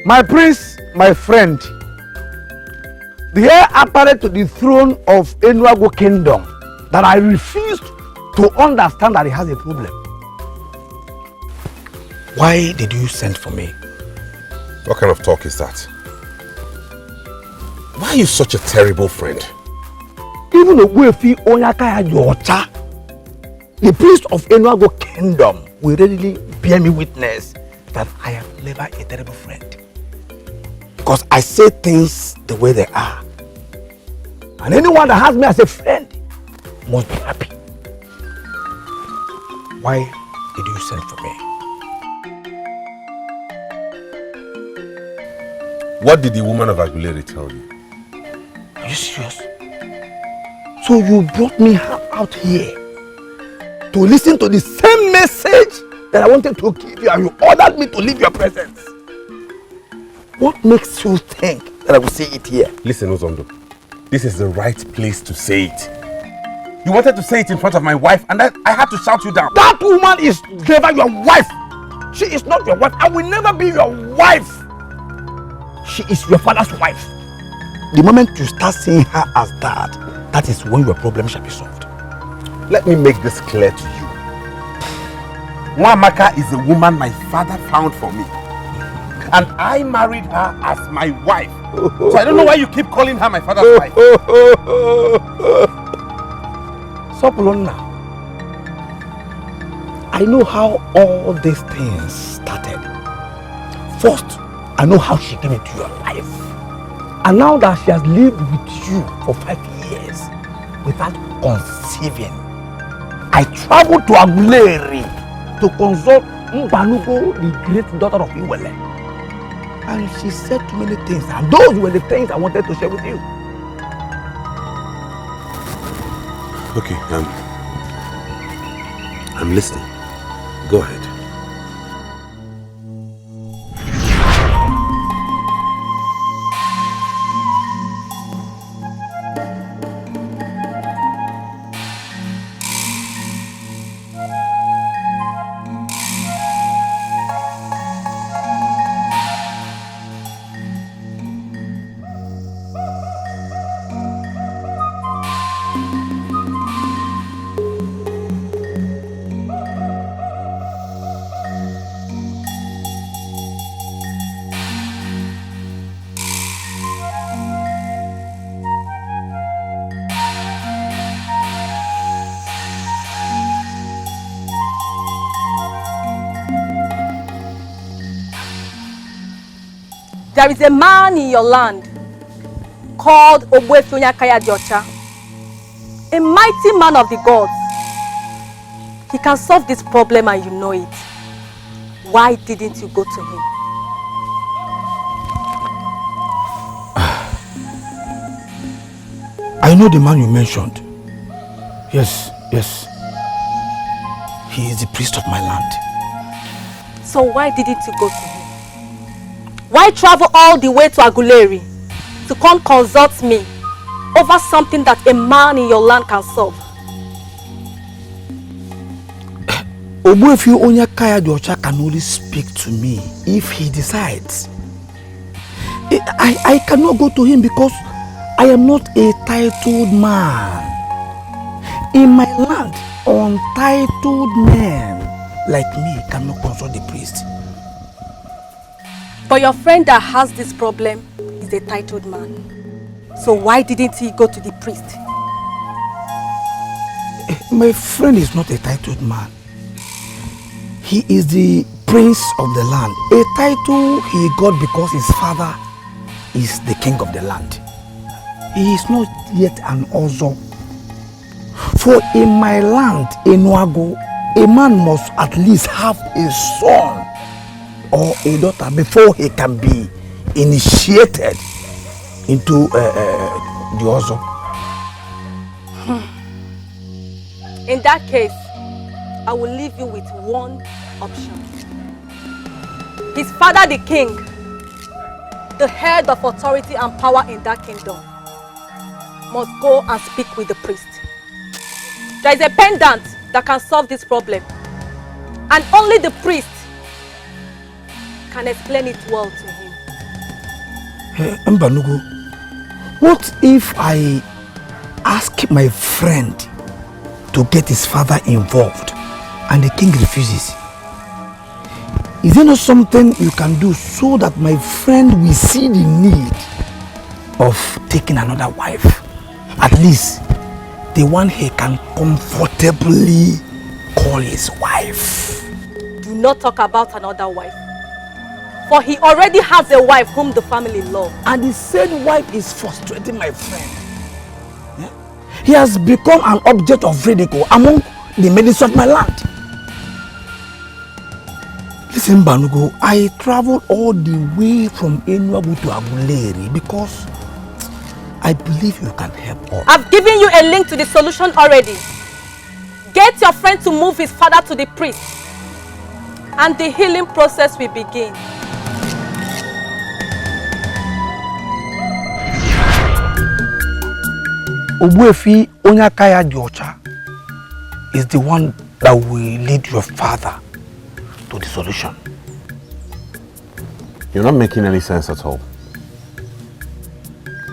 My prince, my friend, the heir apparent to the throne of Enuagu kingdom, that I refused to understand that he has a problem. Why did you send for me? What kind of talk is that? Why are you such a terrible friend? Even the priest of Enuagu kingdom will readily bear me witness that I am never a terrible friend. Because I say things the way they are. And anyone that has me as a friend must be happy. Why did you send for me? What did the woman of Aguilera tell you? Are you serious? So you brought me out here to listen to the same message that I wanted to give you, and you ordered me to leave your presence. What makes you think that I will say it here? Listen, Ozondo, this is the right place to say it. You wanted to say it in front of my wife, and I had to shout you down. That woman is never your wife. She is not your wife. I will never be your wife. She is your father's wife. The moment you start seeing her as that, that is when your problem shall be solved. Let me make this clear to you. Nwamaka is a woman my father found for me. And I married her as my wife. So I don't know why you keep calling her my father's wife. Sopulunna, I know how all these things started. First, I know how she came into your life. And now that she has lived with you for 5 years without conceiving, I traveled to Aguilera to consult Mbanugo, the great daughter of Iwele. And she said too many things, and those were the things I wanted to share with you. Okay, I'm listening. Go ahead. There is a man in your land called Obwefyonyakaya, a mighty man of the gods. He can solve this problem and you know it. Why didn't you go to him? I know the man you mentioned. Yes. He is the priest of my land. So why didn't you go to him? Why travel all the way to Aguilera to come consult me over something that a man in your land can solve? Obwefyonyakaya can only speak to me if he decides. I cannot go to him because I am not a titled man. In my land, untitled men like me cannot consult the priest. But your friend that has this problem is a titled man. So why didn't he go to the priest? My friend is not a titled man. He is the prince of the land. A title he got because his father is the king of the land. He is not yet an Ozo. For in my land, Enuagu, a man must at least have a son or a daughter before he can be initiated into the Ozo. In that case, I will leave you with one option. His father, the king, the head of authority and power in that kingdom, must go and speak with the priest. There is a pendant that can solve this problem, and only the priest can explain it well to him. Mbanugo, what if I ask my friend to get his father involved and the king refuses? Is there not something you can do so that my friend will see the need of taking another wife? At least the one he can comfortably call his wife. Do not talk about another wife. For he already has a wife whom the family love. And the said wife is frustrating my friend. Yeah? He has become an object of ridicule among the maidens of my land. Listen, Banugo, I traveled all the way from Enuagu to Aguleri because I believe you can help us. I've given you a link to the solution already. Get your friend to move his father to the priest, and the healing process will begin. Ogbuefi Onyakaya Diocha is the one that will lead your father to the solution. You're not making any sense at all.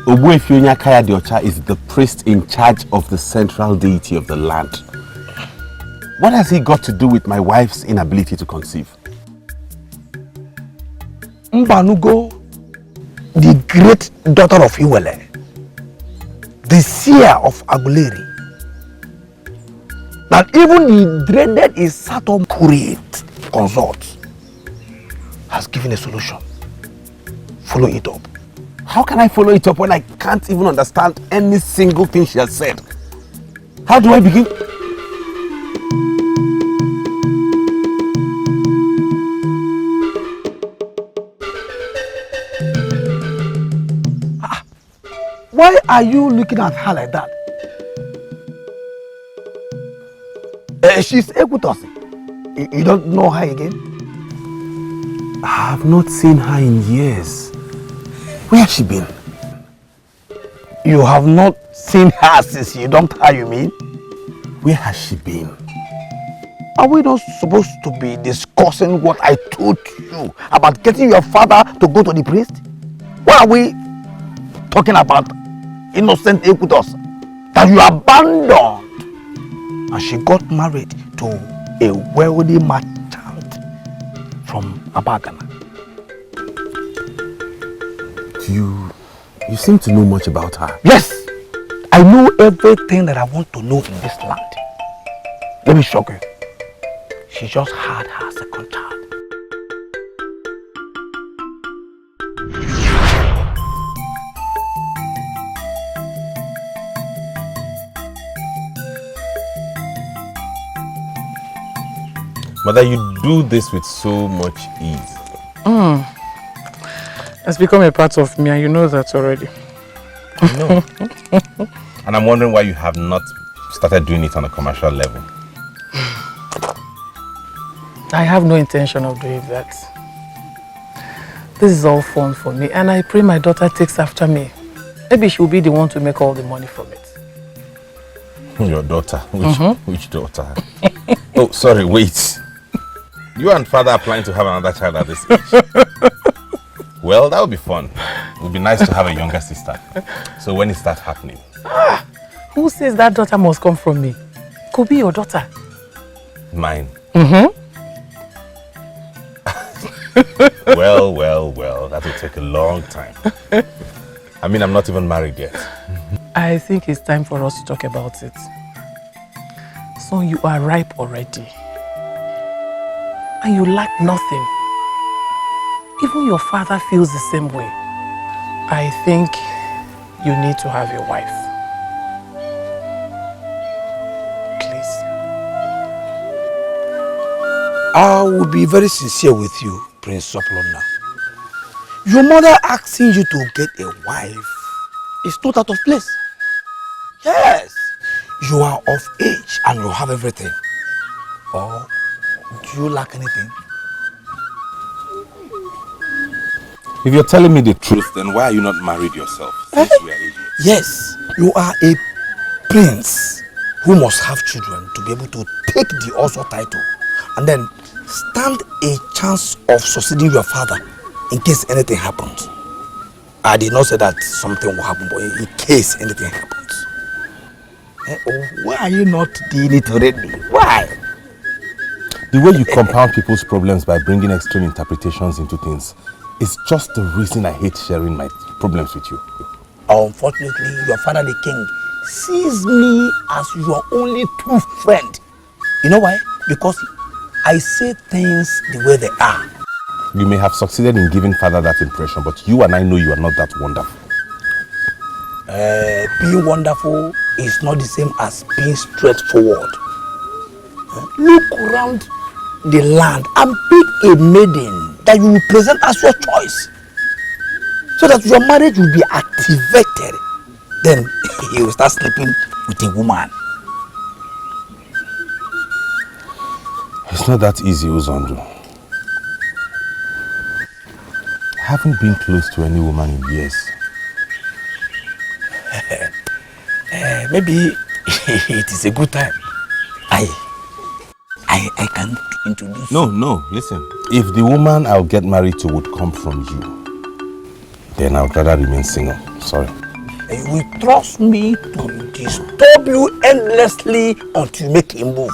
Ogbuefi Onyakaya Diocha is the priest in charge of the central deity of the land. What has he got to do with my wife's inability to conceive? Mbanugo, the great daughter of Iwele, the seer of Aguleri, that even the dreaded is Saturn Curate consort, has given a solution. Follow it up. How can I follow it up when I can't even understand any single thing she has said? How do I begin? Why are you looking at her like that? She's Ekutosi. You don't know her again? I have not seen her in years. Where has she been? You have not seen her since you dumped her, you mean? Where has she been? Are we not supposed to be discussing what I told you about getting your father to go to the priest? What are we talking about? Innocent Ekutos that you abandoned, and she got married to a wealthy merchant from Abagana. You seem to know much about her. Yes, I know everything that I want to know in this land. Let me shock you. She just had her second child. Mother, you do this with so much ease. It's become a part of me, and you know that already. I know. And I'm wondering why you have not started doing it on a commercial level. I have no intention of doing that. This is all fun for me, and I pray my daughter takes after me. Maybe she'll be the one to make all the money from it. Your daughter? Which daughter? Oh, sorry, wait. You and father are planning to have another child at this age. Well, that would be fun. It would be nice to have a younger sister. So when is that happening? Who says that daughter must come from me? Could be your daughter. Mine? Well, that will take a long time. I mean, I'm not even married yet. I think it's time for us to talk about it. So you are ripe already. And you lack nothing. Even your father feels the same way. I think you need to have your wife. Please. I will be very sincere with you, Prince Sopulunna. Your mother asking you to get a wife is not out of place. Yes, you are of age and you have everything. Or do you lack anything? If you're telling me the truth, then why are you not married yourself since we are ages? Yes, you are a prince who must have children to be able to take the Oso title and then stand a chance of succeeding your father in case anything happens. I did not say that something will happen, but in case anything happens. Why are you not doing it already? Why? The way you compound people's problems by bringing extreme interpretations into things is just the reason I hate sharing my problems with you. Unfortunately, your father, the king, sees me as your only true friend. You know why? Because I say things the way they are. You may have succeeded in giving father that impression, but you and I know you are not that wonderful. Being wonderful is not the same as being straightforward. Look around the land and pick a maiden that you will present as your choice, so that your marriage will be activated. Then you will start sleeping with a woman. It's not that easy, Uzondu. I haven't been close to any woman in years. Maybe it is a good time. I can introduce. No, listen. If the woman I'll get married to would come from you, then I'd rather remain single. Sorry. You will trust me to disturb you endlessly until you make a move.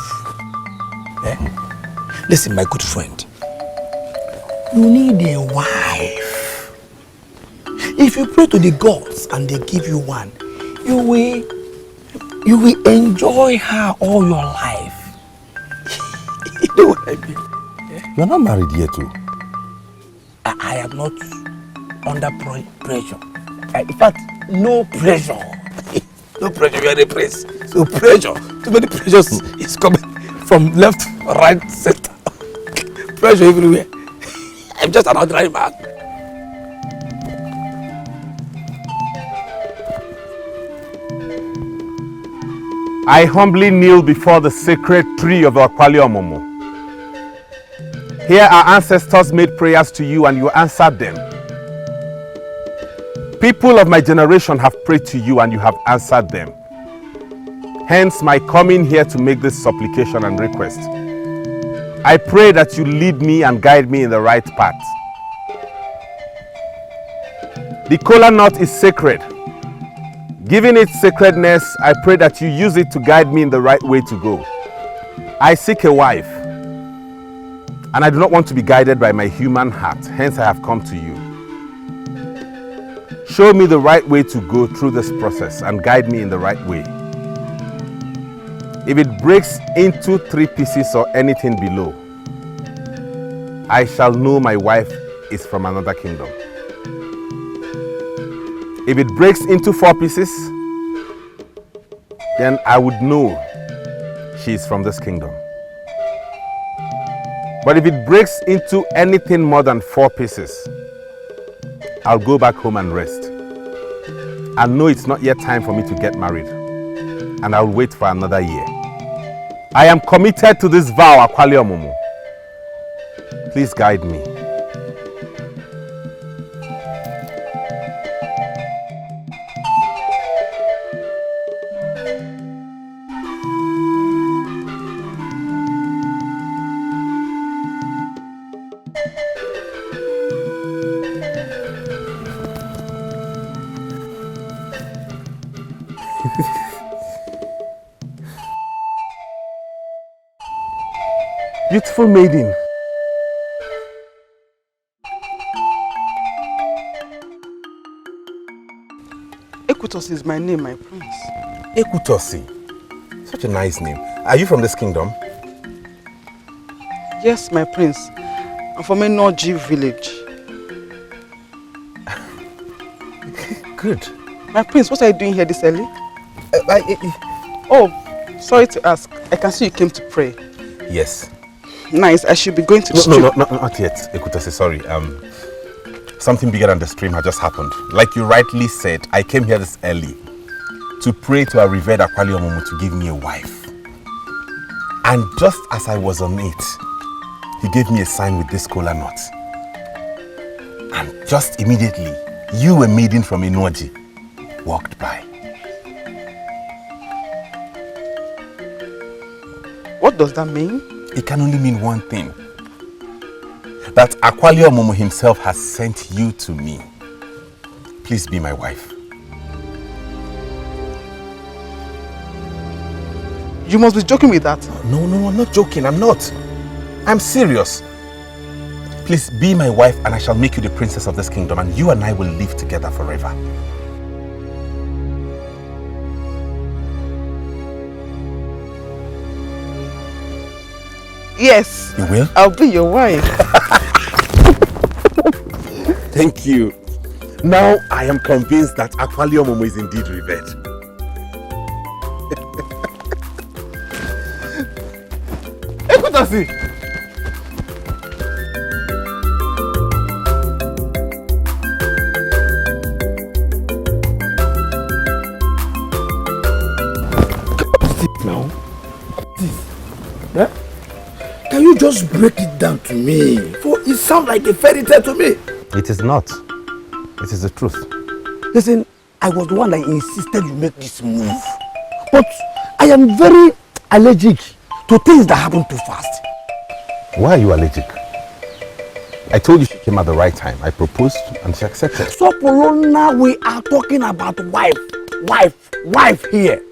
Listen, my good friend. You need a wife. If you pray to the gods and they give you one, you will enjoy her all your life. You know what I mean? You're not married yet, too. I am not under pressure. In fact, no pressure. No pressure, you are the prince. So pressure, too many pressures is coming from left, right, center. Pressure everywhere. I'm just an ordinary man. I humbly kneel before the sacred tree of the Akwaliomumu. Here our ancestors made prayers to you and you answered them. People of my generation have prayed to you and you have answered them. Hence my coming here to make this supplication and request. I pray that you lead me and guide me in the right path. The kola nut is sacred. Given its sacredness, I pray that you use it to guide me in the right way to go. I seek a wife, and I do not want to be guided by my human heart. Hence I have come to you. Show me the right way to go through this process and guide me in the right way. If it breaks into 3 pieces or anything below, I shall know my wife is from another kingdom. If it breaks into 4 pieces, then I would know she is from this kingdom. But if it breaks into anything more than 4 pieces, I'll go back home and rest. I know it's not yet time for me to get married, and I'll wait for another year. I am committed to this vow, Akwaliomumu. Please guide me. Beautiful maiden. Ekutosi is my name, my prince. Ekutosi. Such a nice name. Are you from this kingdom? Yes, my prince. I'm from Enuagu village. Good. My prince, what are you doing here this early? Oh, sorry to ask. I can see you came to pray. Yes. Nice. I should be going to the stream. No, not yet. Ekutosi, sorry. Something bigger than the stream had just happened. Like you rightly said, I came here this early to pray to our revered Akwaliomumu to give me a wife. And just as I was on it, he gave me a sign with this kola nut. And just immediately, you, a maiden from Enuagu, walked by. What does that mean? It can only mean one thing. That Akwaliomumu himself has sent you to me. please be my wife? You must be joking with that. No, I'm not joking. I'm not. I'm serious. Please be my wife and I shall make you the princess of this kingdom and you and I will live together forever. Yes. You will? I'll be your wife. Thank you. Now I am convinced that Akwaliomumu is indeed revered. Ekutasi! Now, yeah? Can you just break it down to me? For it sounds like a fairy tale to me. It is not. It is the truth. Listen, I was the one that insisted you make this move. But I am very allergic to things that happen too fast. Why are you allergic? I told you she came at the right time. I proposed and she accepted. Sopulunna, we are talking about wife here.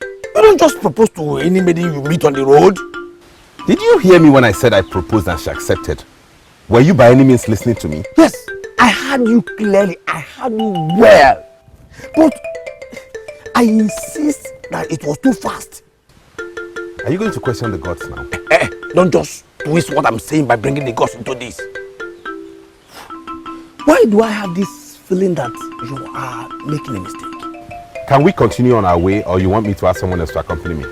You don't just propose to anybody you meet on the road. Did you hear me when I said I proposed and she accepted? Were you by any means listening to me? Yes, I heard you clearly. I heard you well. But I insist that it was too fast. Are you going to question the gods now? Don't just twist what I'm saying by bringing the gods into this. Why do I have this feeling that you are making a mistake? Can we continue on our way or you want me to ask someone else to accompany me?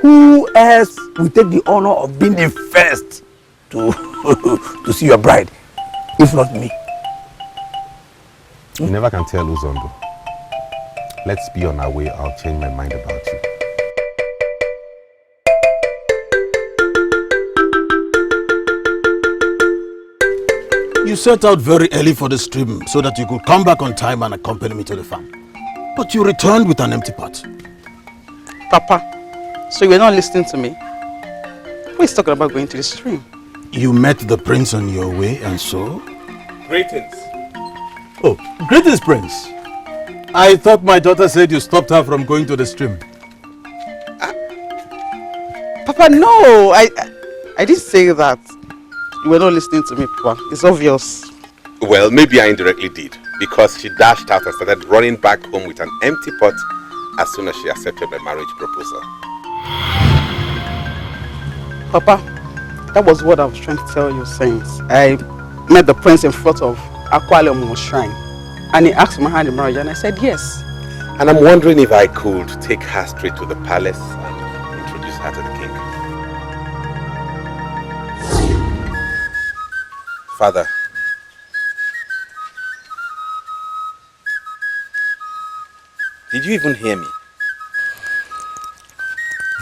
Who else will take the honor of being the first to see your bride, if not me? You never can tell, Uzondo. Let's be on our way. I'll change my mind about you. You set out very early for the stream so that you could come back on time and accompany me to the farm. But you returned with an empty pot. Papa, so you were not listening to me? Who is talking about going to the stream? You met the prince on your way and so? Greetings. Oh, greetings, Prince. I thought my daughter said you stopped her from going to the stream. Papa, no, I didn't say that. You were not listening to me, Papa. It's obvious. Well, maybe I indirectly did, because she dashed out and started running back home with an empty pot as soon as she accepted my marriage proposal. Papa, that was what I was trying to tell you since. I met the prince in front of Akwaliomumu shrine and he asked my hand in marriage and I said yes. And I'm wondering if I could take her straight to the palace and introduce her to the king. Father, did you even hear me?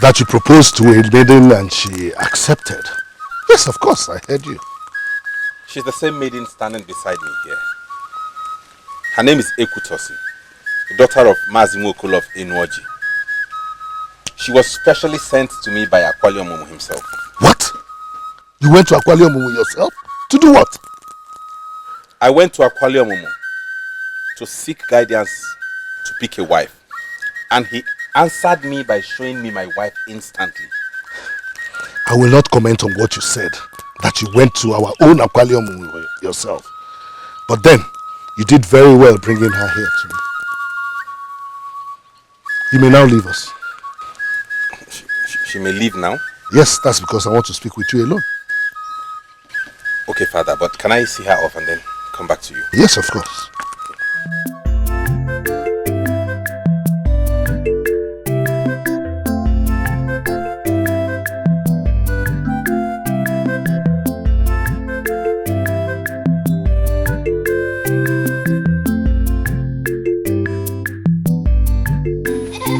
That you proposed to a maiden and she accepted. Yes, of course, I heard you. She's the same maiden standing beside me here. Her name is Ekutosi, the daughter of Mazimu of Enuagu. She was specially sent to me by Akwaliomumu himself. What? You went to Akwaliomumu yourself? To do what? I went to Akwaliomumu to seek guidance to pick a wife. And he answered me by showing me my wife instantly. I will not comment on what you said, that you went to our own Akwaliomumu yourself. But then, you did very well bringing her here to me. You may now leave us. She may leave now? Yes, that's because I want to speak with you alone. Okay, Father, but can I see her off and then come back to you? Yes, of course.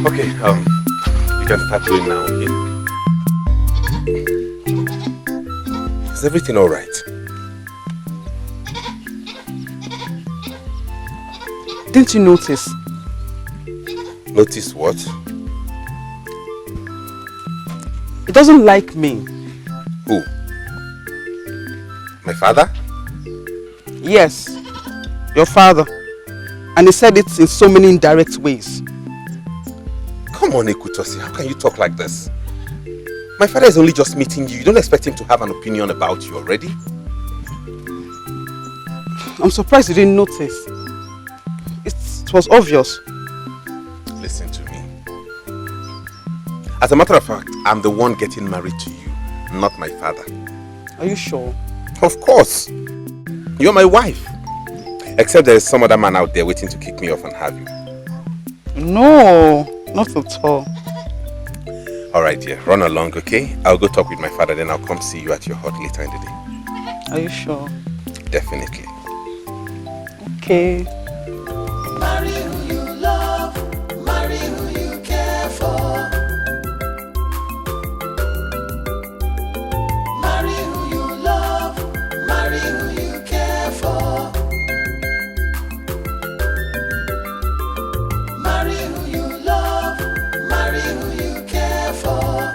Okay, you can start doing now, okay? Is everything all right? Didn't you notice? Notice what? He doesn't like me. Who? My father? Yes. Your father. And he said it in so many indirect ways. Come on, Ekutosi, how can you talk like this? My father is only just meeting you. You don't expect him to have an opinion about you already? I'm surprised you didn't notice. It was obvious. Listen to me. As a matter of fact, I'm the one getting married to you, not my father. Are you sure? Of course. You're my wife. Except there is some other man out there waiting to kick me off and have you. No, not at all. Alright dear, run along, okay? I'll go talk with my father, then I'll come see you at your hut later in the day. Are you sure? Definitely. Okay. Marry who you love, marry who you care for. Marry who you love, marry who you care for. Marry who you love, marry who you care for.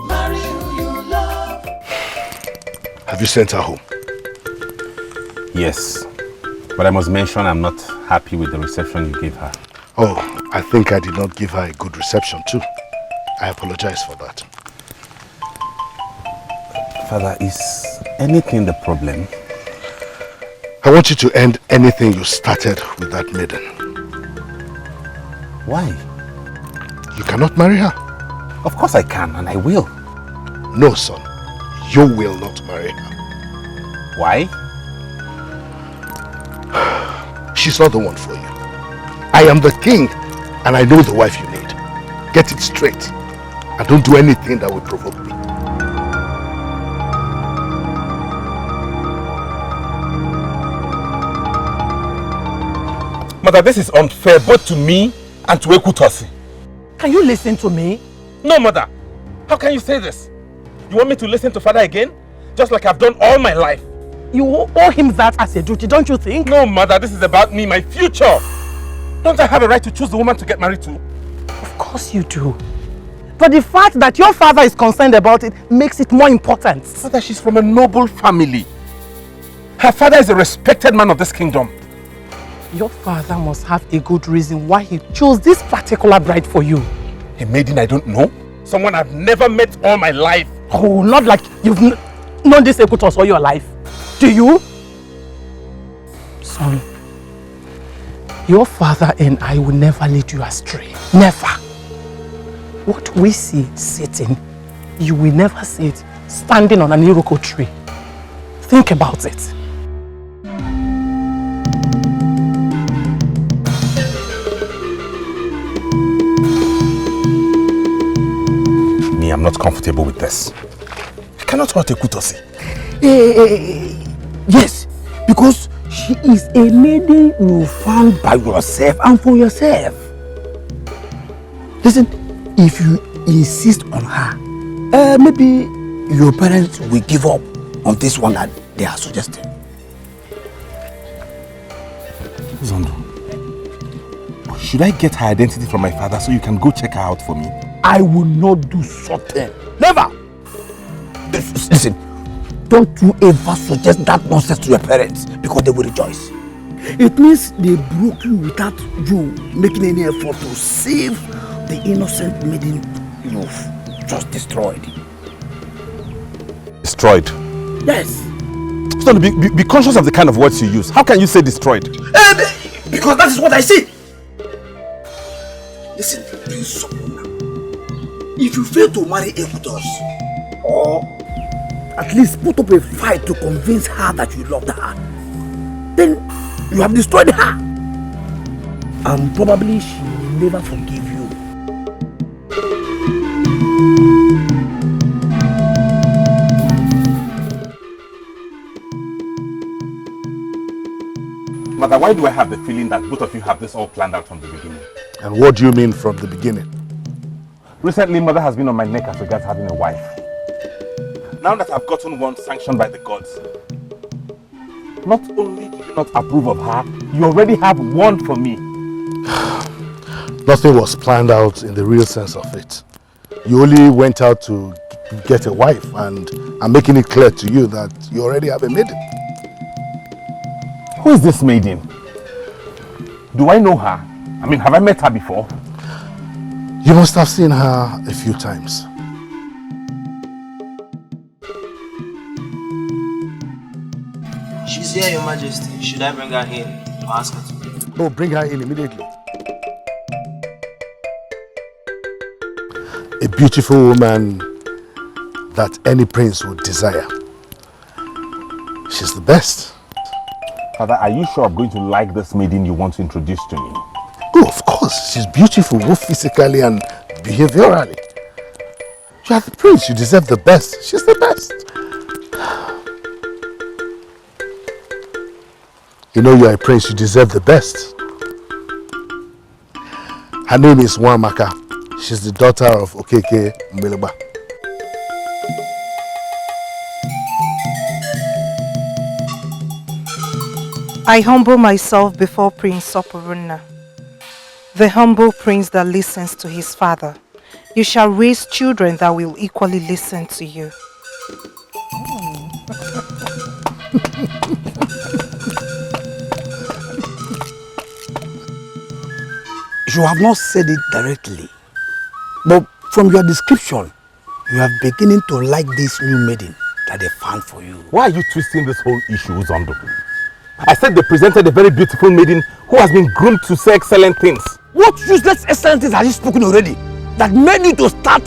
Marry who you love. Have you sent her home? Yes, but I must mention I'm not happy with the reception you gave her. Oh, I think I did not give her a good reception too. I apologize for that. Father, is anything the problem? I want you to end anything you started with that maiden. Why? You cannot marry her. Of course I can, and I will. No, son. You will not marry her. Why? She's not the one for you. I am the king, and I know the wife you need. Get it straight, and don't do anything that will provoke me. Mother, this is unfair both to me and to Ekutosi. Can you listen to me? No, Mother. How can you say this? You want me to listen to Father again? Just like I've done all my life. You owe him that as a duty, don't you think? No, Mother, this is about me, my future. Don't I have a right to choose the woman to get married to? Of course you do. But the fact that your father is concerned about it makes it more important. Mother, she's from a noble family. Her father is a respected man of this kingdom. Your father must have a good reason why he chose this particular bride for you. A maiden I don't know? Someone I've never met all my life. Oh, not like you've known this Ekutos all your life. Do you? Son, your father and I will never lead you astray. Never. What we see sitting, you will never see it standing on an iroko tree. Think about it. Me, I'm not comfortable with this. I cannot hurt Ekutosi. Yes, because she is a maiden you found by yourself and for yourself. Listen, if you insist on her, maybe your parents will give up on this one that they are suggesting. Zondo, should I get her identity from my father so you can go check her out for me? I will not do something. Never. Listen, don't you ever suggest that nonsense to your parents because they will rejoice. It means they broke you without you making any effort to save the innocent maiden you've just destroyed. Destroyed? Yes. Stone, be conscious of the kind of words you use. How can you say destroyed? Because that is what I see. Listen, Prince Sopulunna, if you fail to marry Ekutos, or at least put up a fight to convince her that you loved her, then you have destroyed her. And probably she will never forgive you. Mother, why do I have the feeling that both of you have this all planned out from the beginning? And what do you mean from the beginning? Recently, Mother has been on my neck as regards having a wife. Now that I've gotten one sanctioned by the gods, not only do you not approve of her, you already have one for me. Nothing was planned out in the real sense of it. You only went out to get a wife, and I'm making it clear to you that you already have a maiden. Who is this maiden? Do I know her? I mean, have I met her before? You must have seen her a few times. She's here, Your Majesty. Should I bring her in to ask her to? Oh, bring her in immediately. A beautiful woman that any prince would desire. She's the best. Father, are you sure I'm going to like this maiden you want to introduce to me? Oh, of course. She's beautiful, both physically and behaviorally. You are the prince. You deserve the best. She's the best. You know you are a prince. You deserve the best. Her name is Nwamaka. She's the daughter of Okeke Mbeleba. I humble myself before Prince Sopulunna, the humble prince that listens to his father. You shall raise children that will equally listen to you. You have not said it directly, but from your description, you are beginning to like this new maiden that they found for you. Why are you twisting this whole issue, Zondo? I said they presented a very beautiful maiden who has been groomed to say excellent things. What useless excellent things have you spoken already that made you to start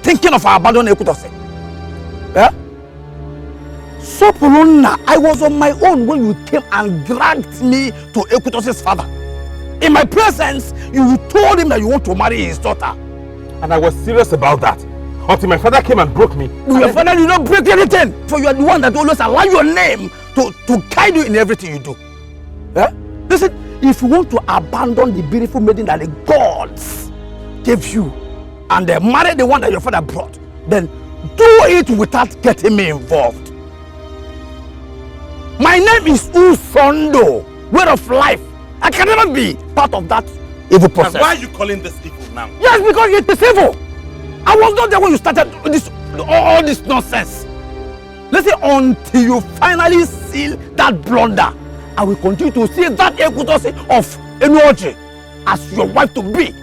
thinking of our abandoned Ekutose? Yeah? Sopulunna, I was on my own when you came and dragged me to Ekutose's father. In my presence, you told him that you want to marry his daughter. And I was serious about that until my father came and broke me. Your father did not break anything, for you are the one that always allow your name to guide you in everything you do. Yeah? Listen, if you want to abandon the beautiful maiden that the gods gave you and marry the one that your father brought, then do it without getting me involved. My name is Usondo, word of life. I can never be part of that evil process. And why are you calling this evil now? Yes, because it is evil. I was not there when you started all this nonsense. Listen, until you finally seal that blunder, I will continue to see that Ekutose of Enuagu as your wife to be.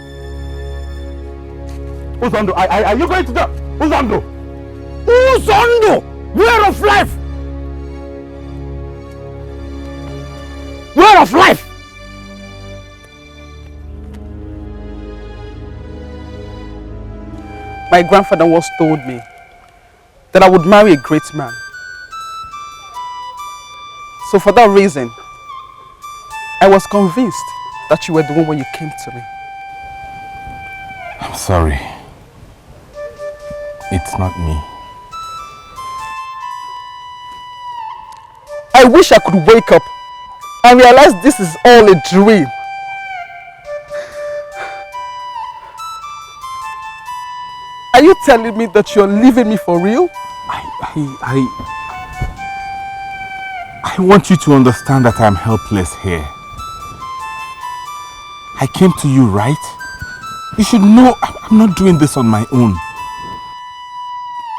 Uzondo, are you going to do? Uzondo! Uzondo! Word of life! Word of life! My grandfather once told me that I would marry a great man. So for that reason, I was convinced that you were the one when you came to me. I'm sorry. It's not me. I wish I could wake up and realize this is all a dream. Are you telling me that you're leaving me for real? I want you to understand that I'm helpless here. I came to you, right? You should know I'm not doing this on my own.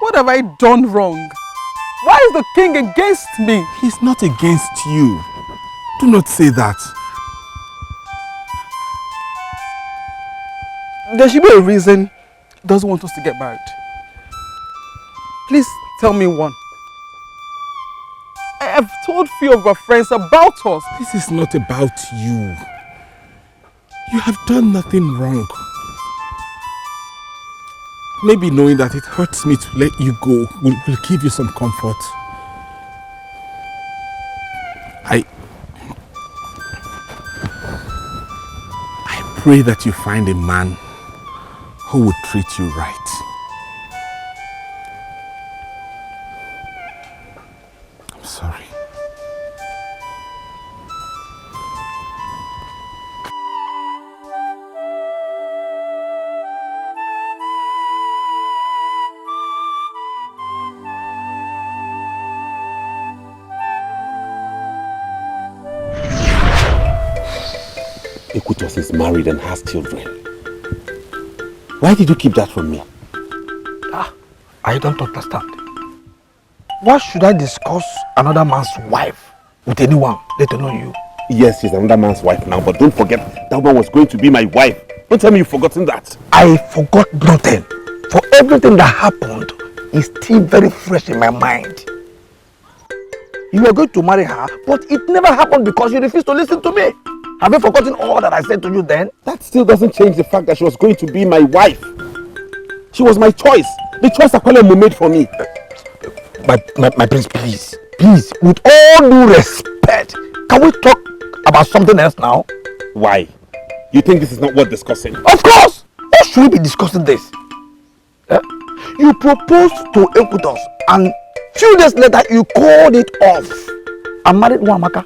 What have I done wrong? Why is the king against me? He's not against you. Do not say that. There should be a reason he doesn't want us to get married. Please tell me one. I have told few of our friends about us. This is not about you. You have done nothing wrong. Maybe knowing that it hurts me to let you go will give you some comfort. I pray that you find a man who would treat you right. I'm sorry. Ekutos is married and has children. Why did you keep that from me? I don't understand. Why should I discuss another man's wife with anyone, let alone you? Yes, she's another man's wife now, but don't forget that one was going to be my wife. Don't tell me you've forgotten that. I forgot nothing. For everything that happened is still very fresh in my mind. You were going to marry her, but it never happened because you refused to listen to me. Have you forgotten all that I said to you then? That still doesn't change the fact that she was going to be my wife. She was my choice. The choice Akwaliomumu made for me. My prince, please, with all due respect, can we talk about something else now? Why? You think this is not worth discussing? Of course! Why should we be discussing this? You proposed to Equitos and few days later you called it off and married Nwamaka.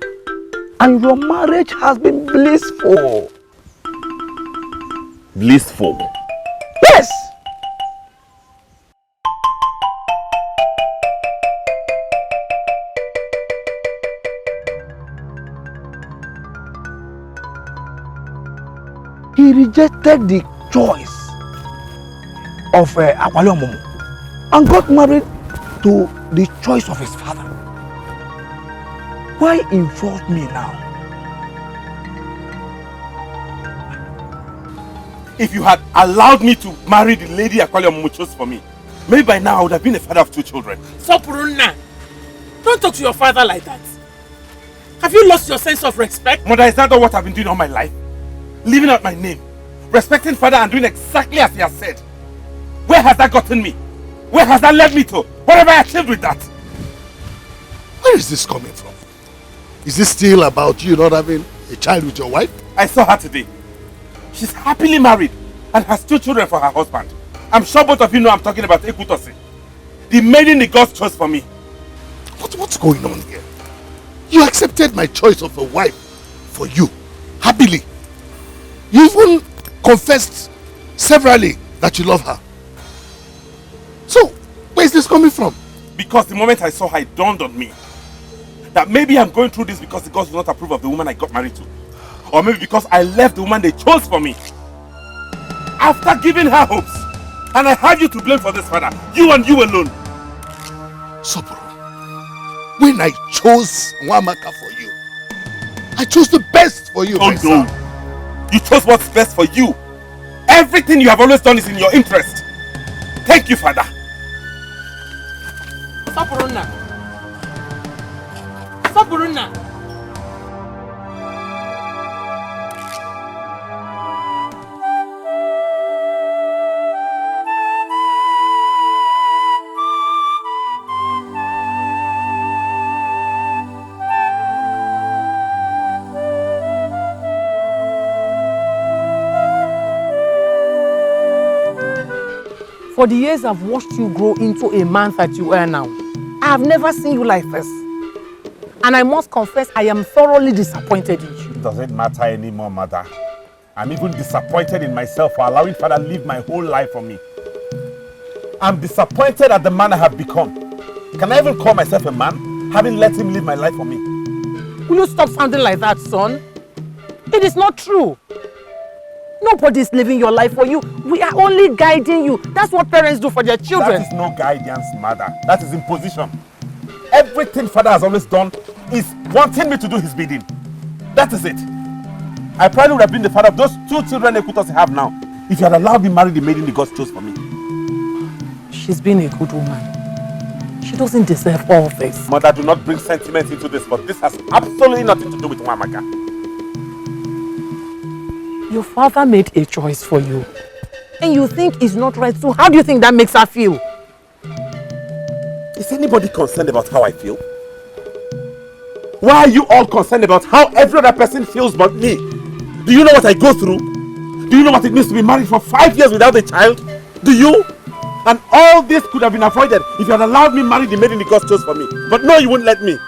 And your marriage has been blissful. Blissful? Yes! He rejected the choice of Akwaliomumu and got married to the choice of his father. Why involve me now? If you had allowed me to marry the lady Akwaliomumu chose for me, maybe by now I would have been a father of 2 children. Sopulunna, don't talk to your father like that. Have you lost your sense of respect? Mother, is that not what I've been doing all my life? Living out my name, respecting father and doing exactly as he has said. Where has that gotten me? Where has that led me to? What have I achieved with that? Where is this coming from? Is this still about you not having a child with your wife? I saw her today. She's happily married and has 2 children for her husband. I'm sure both of you know I'm talking about Ekutosi, the maiden the gods chose for me. What's going on here? You accepted my choice of a wife for you, happily. You even confessed severally that you love her. So, where is this coming from? Because the moment I saw her, it dawned on me that maybe I'm going through this because the gods do not approve of the woman I got married to. Or maybe because I left the woman they chose for me. After giving her hopes. And I have you to blame for this, father. You and you alone. Sopuru, when I chose Nwamaka for you, I chose the best for you, my son. You chose what's best for you. Everything you have always done is in your interest. Thank you, father. Sopulunna. Sopulunna. For the years I've watched you grow into a man that you are now, I have never seen you like this. And I must confess, I am thoroughly disappointed in you. It doesn't matter anymore, mother. I'm even disappointed in myself for allowing father to live my whole life for me. I'm disappointed at the man I have become. Can I even call myself a man, having let him live my life for me? Will you stop sounding like that, son? It is not true. Nobody is living your life for you. We are only guiding you. That's what parents do for their children. That is no guidance, mother. That is imposition. Everything father has always done is wanting me to do his bidding. That is it. I probably would have been the father of those 2 children Ekutos have now if you had allowed me to marry the maiden the gods chose for me. She's been a good woman. She doesn't deserve all this. Mother, do not bring sentiment into this, but this has absolutely nothing to do with Nwamaka. Your father made a choice for you. And you think it's not right, so how do you think that makes her feel? Is anybody concerned about how I feel? Why are you all concerned about how every other person feels but me? Do you know what I go through? Do you know what it means to be married for 5 years without a child? Do you? And all this could have been avoided if you had allowed me marry the maiden the gods chose for me. But no, you wouldn't let me.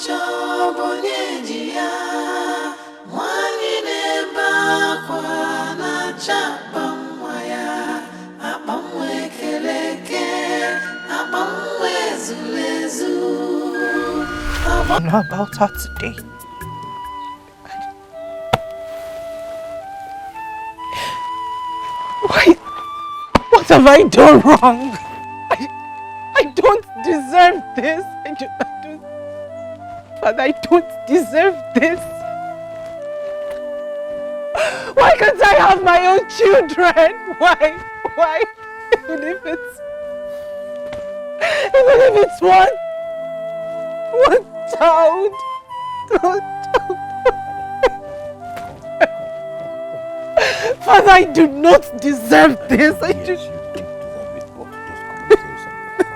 Cho bonye to know about her today. Why? What have I done wrong? I don't deserve this. Father, I don't deserve this. Why can't I have my own children? Why? Even if it's one child. Father, I do not deserve this. Yes, you don't deserve it, but just come and tell you something.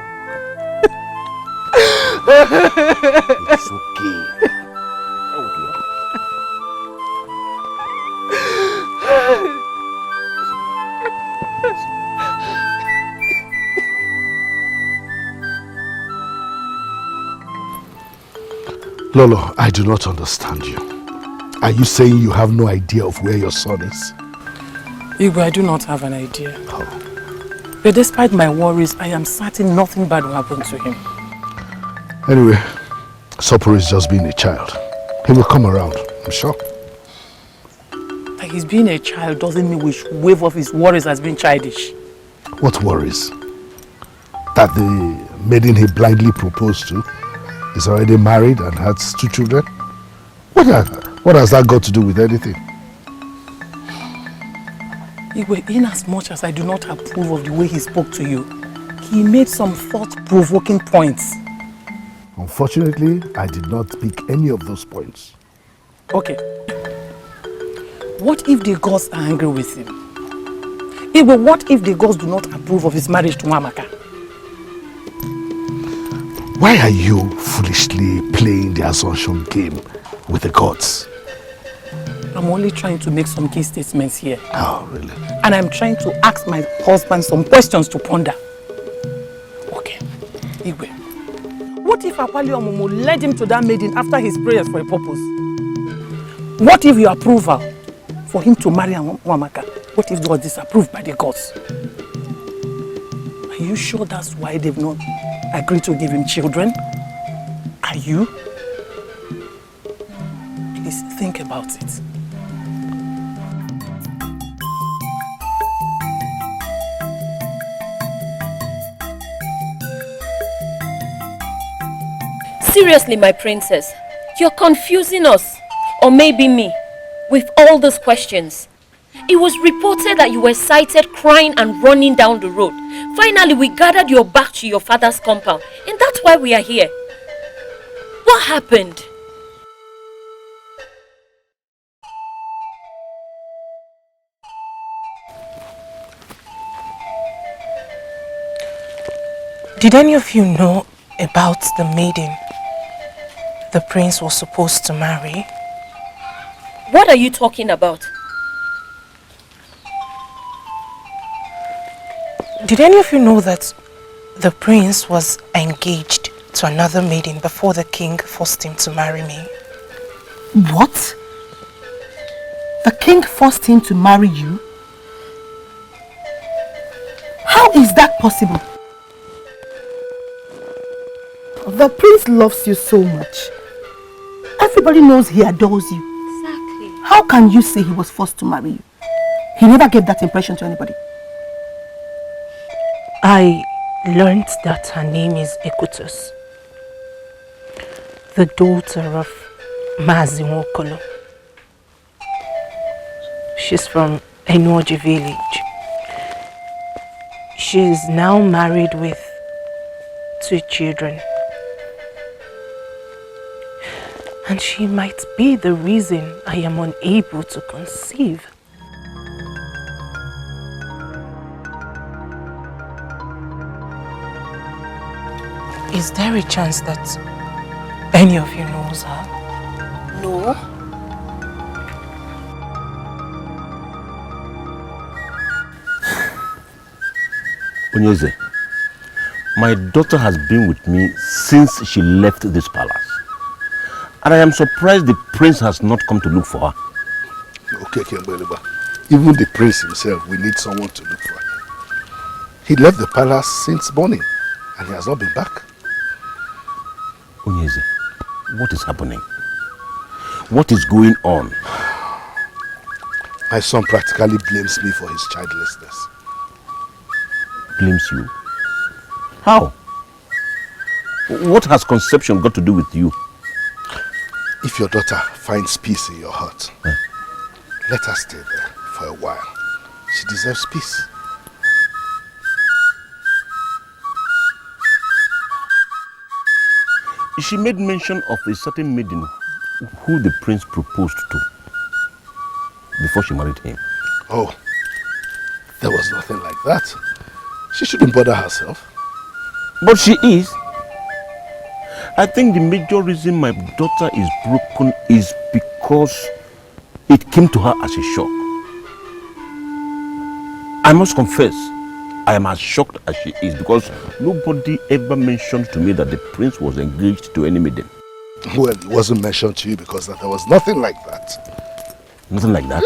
It's okay. Lolo, I do not understand you. Are you saying you have no idea of where your son is? Igwe, I do not have an idea. Oh. But despite my worries, I am certain nothing bad will happen to him. Anyway, Sopuru is just being a child. He will come around, I'm sure. Like he's being a child doesn't mean we should wave off his worries as being childish. What worries? That the maiden he blindly proposed to is already married and has 2 children? What has that got to do with anything? Igwe, in as much as I do not approve of the way he spoke to you, he made some thought-provoking points. Unfortunately, I did not pick any of those points. Okay. What if the gods are angry with him? Igwe, what if the gods do not approve of his marriage to Nwamaka? Why are you foolishly playing the assumption game with the gods? I'm only trying to make some key statements here. Oh, really? And I'm trying to ask my husband some questions to ponder. Okay, Igwe. What if Akwaliomumu led him to that maiden after his prayers for a purpose? What if your approval for him to marry Nwamaka? What if it was disapproved by the gods? Are you sure that's why they've not agreed to give him children? Are you? Please think about it. Seriously, my princess, you're confusing us, or maybe me, with all those questions. It was reported that you were sighted crying and running down the road. Finally, we gathered you back to your father's compound, and that's why we are here. What happened? Did any of you know about the maiden the prince was supposed to marry? What are you talking about? Did any of you know that the prince was engaged to another maiden before the king forced him to marry me? What? The king forced him to marry you? How is that possible? The prince loves you so much. Everybody knows he adores you. Exactly. How can you say he was forced to marry you? He never gave that impression to anybody. I learned that her name is Ekutus, the daughter of Nwankwo. She's from Enuagu village. She is now married with 2 children. And she might be the reason I am unable to conceive. Is there a chance that any of you knows her? No. Ugezu, my daughter has been with me since she left this palace. And I am surprised the prince has not come to look for her. Okay, even the prince himself, we need someone to look for her. He left the palace since morning and he has not been back. Ugezu, What is happening? What is going on? My son practically blames me for his childlessness. Blames you? How? What has conception got to do with you? If your daughter finds peace in your heart, let her stay there for a while. She deserves peace. She made mention of a certain maiden who the prince proposed to before she married him. Oh, there was nothing like that. She shouldn't bother herself. But she is. I think the major reason my daughter is broken is because it came to her as a shock. I must confess, I am as shocked as she is because nobody ever mentioned to me that the prince was engaged to any maiden. Well, it wasn't mentioned to you because there was nothing like that. Nothing like that?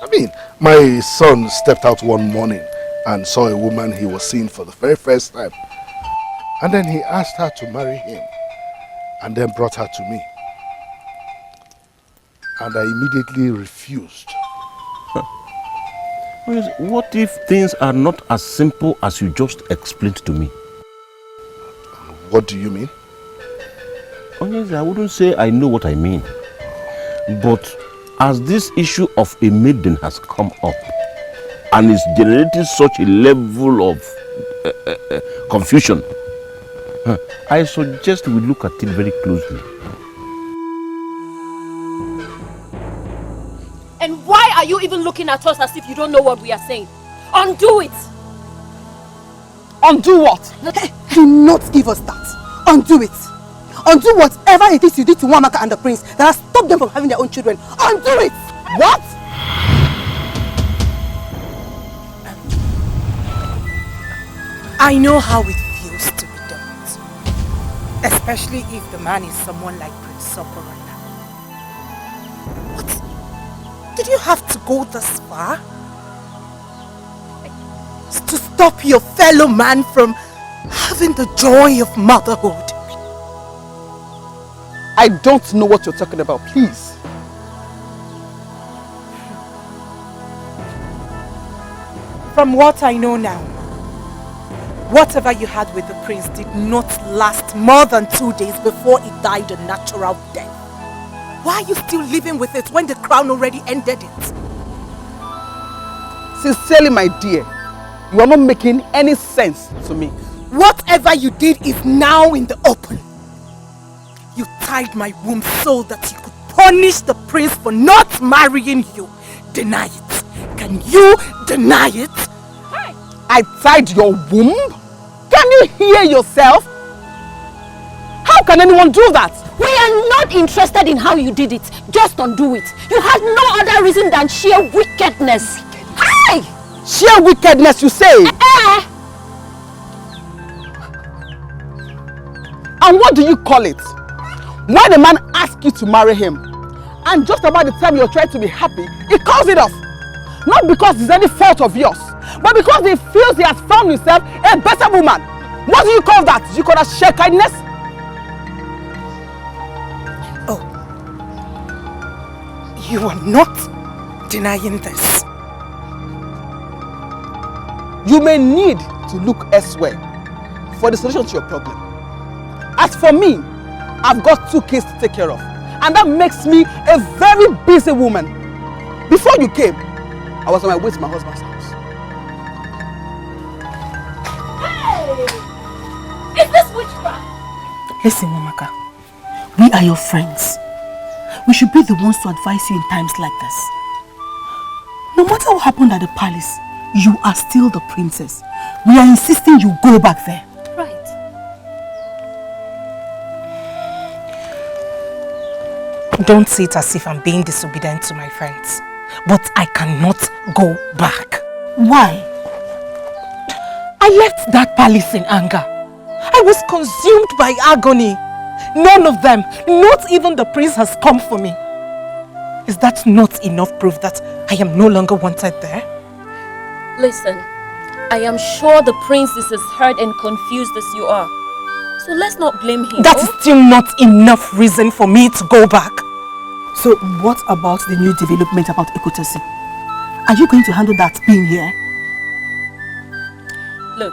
I mean, my son stepped out one morning and saw a woman he was seeing for the very first time. And then he asked her to marry him and then brought her to me. And I immediately refused. What if things are not as simple as you just explained to me? What do you mean? Honestly, I wouldn't say I know what I mean. But as this issue of a maiden has come up and is generating such a level of confusion, I suggest we look at it very closely. And why are you even looking at us as if you don't know what we are saying? Undo it! Undo what? Do not give us that. Undo it. Undo whatever it is you did to Nwamaka and the prince that has stopped them from having their own children. Undo it! What? I know how it feels to be dumped. Especially if the man is someone like Prince Sopulunna. What? Did you have to go this far? To stop your fellow man from having the joy of motherhood? I don't know what you're talking about, please. From what I know now, whatever you had with the prince did not last more than 2 days before he died a natural death. Why are you still living with it when the crown already ended it? Sincerely, my dear, you are not making any sense to me. Whatever you did is now in the open. You tied my womb so that you could punish the prince for not marrying you. Deny it. Can you deny it? I tied your womb? Can you hear yourself? How can anyone do that? We are not interested in how you did it. Just undo it. You had no other reason than sheer wickedness. Hi! Sheer wickedness, you say? And what do you call it? When a man asks you to marry him, and just about the time you're trying to be happy, he calls it off. Not because it's any fault of yours, but because he feels he has found himself a better woman. What do you call that? Do you call that sheer kindness? Oh. You are not denying this. You may need to look elsewhere for the solution to your problem. As for me, I've got 2 kids to take care of, and that makes me a very busy woman. Before you came, I was on my way to my husband's house. Hey! Is this witchcraft? Listen, Nwamaka, we are your friends. We should be the ones to advise you in times like this. No matter what happened at the palace, you are still the princess. We are insisting you go back there. Right. Don't see it as if I'm being disobedient to my friends. But I cannot go back. Why? I left that palace in anger. I was consumed by agony. None of them, not even the prince, has come for me. Is that not enough proof that I am no longer wanted there? Listen, I am sure the prince is as hurt and confused as you are. So let's not blame him. That is still not enough reason for me to go back. So what about the new development about Ekotesi? Are you going to handle that being here? Look,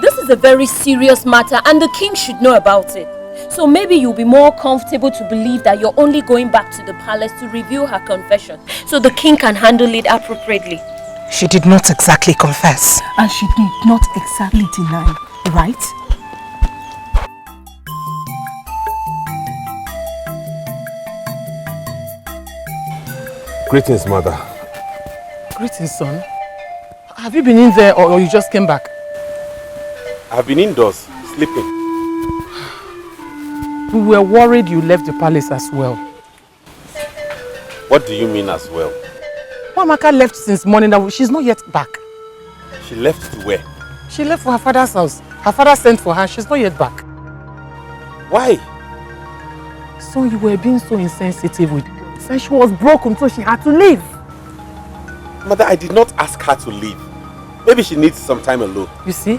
this is a very serious matter and the king should know about it. So maybe you'll be more comfortable to believe that you're only going back to the palace to review her confession so the king can handle it appropriately. She did not exactly confess. And she did not exactly deny, right? Greetings, mother. Greetings, son. Have you been in there or you just came back? I've been indoors, sleeping. We were worried you left the palace as well. What do you mean as well? Amaka left since morning. She's not yet back. She left to where? She left for her father's house. Her father sent for her. She's not yet back. Why? So you were being so insensitive with her. Said she was broken, so she had to leave. Mother, I did not ask her to leave. Maybe she needs some time alone. You see?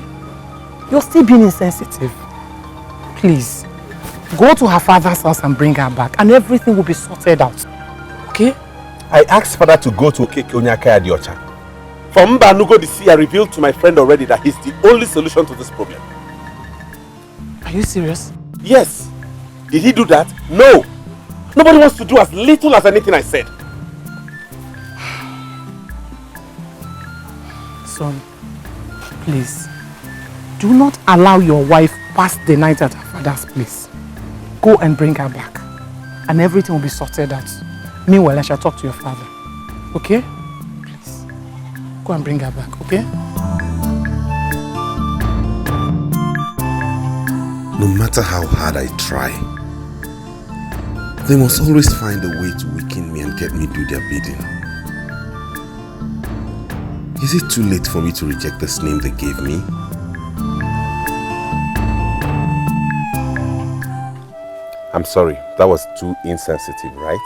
You're still being insensitive. Please, go to her father's house and bring her back and everything will be sorted out. Okay? I asked father to go to Onyaka Adiocha. From Mbanugo the sea, I revealed to my friend already that he's the only solution to this problem. Are you serious? Yes. Did he do that? No. Nobody wants to do as little as anything I said. Son, please, do not allow your wife pass the night at her father's place. Go and bring her back and everything will be sorted out. Meanwhile, I shall talk to your father. Okay? Please, go and bring her back, okay? No matter how hard I try, they must always find a way to weaken me and get me do their bidding. Is it too late for me to reject this name they gave me? I'm sorry, that was too insensitive, right?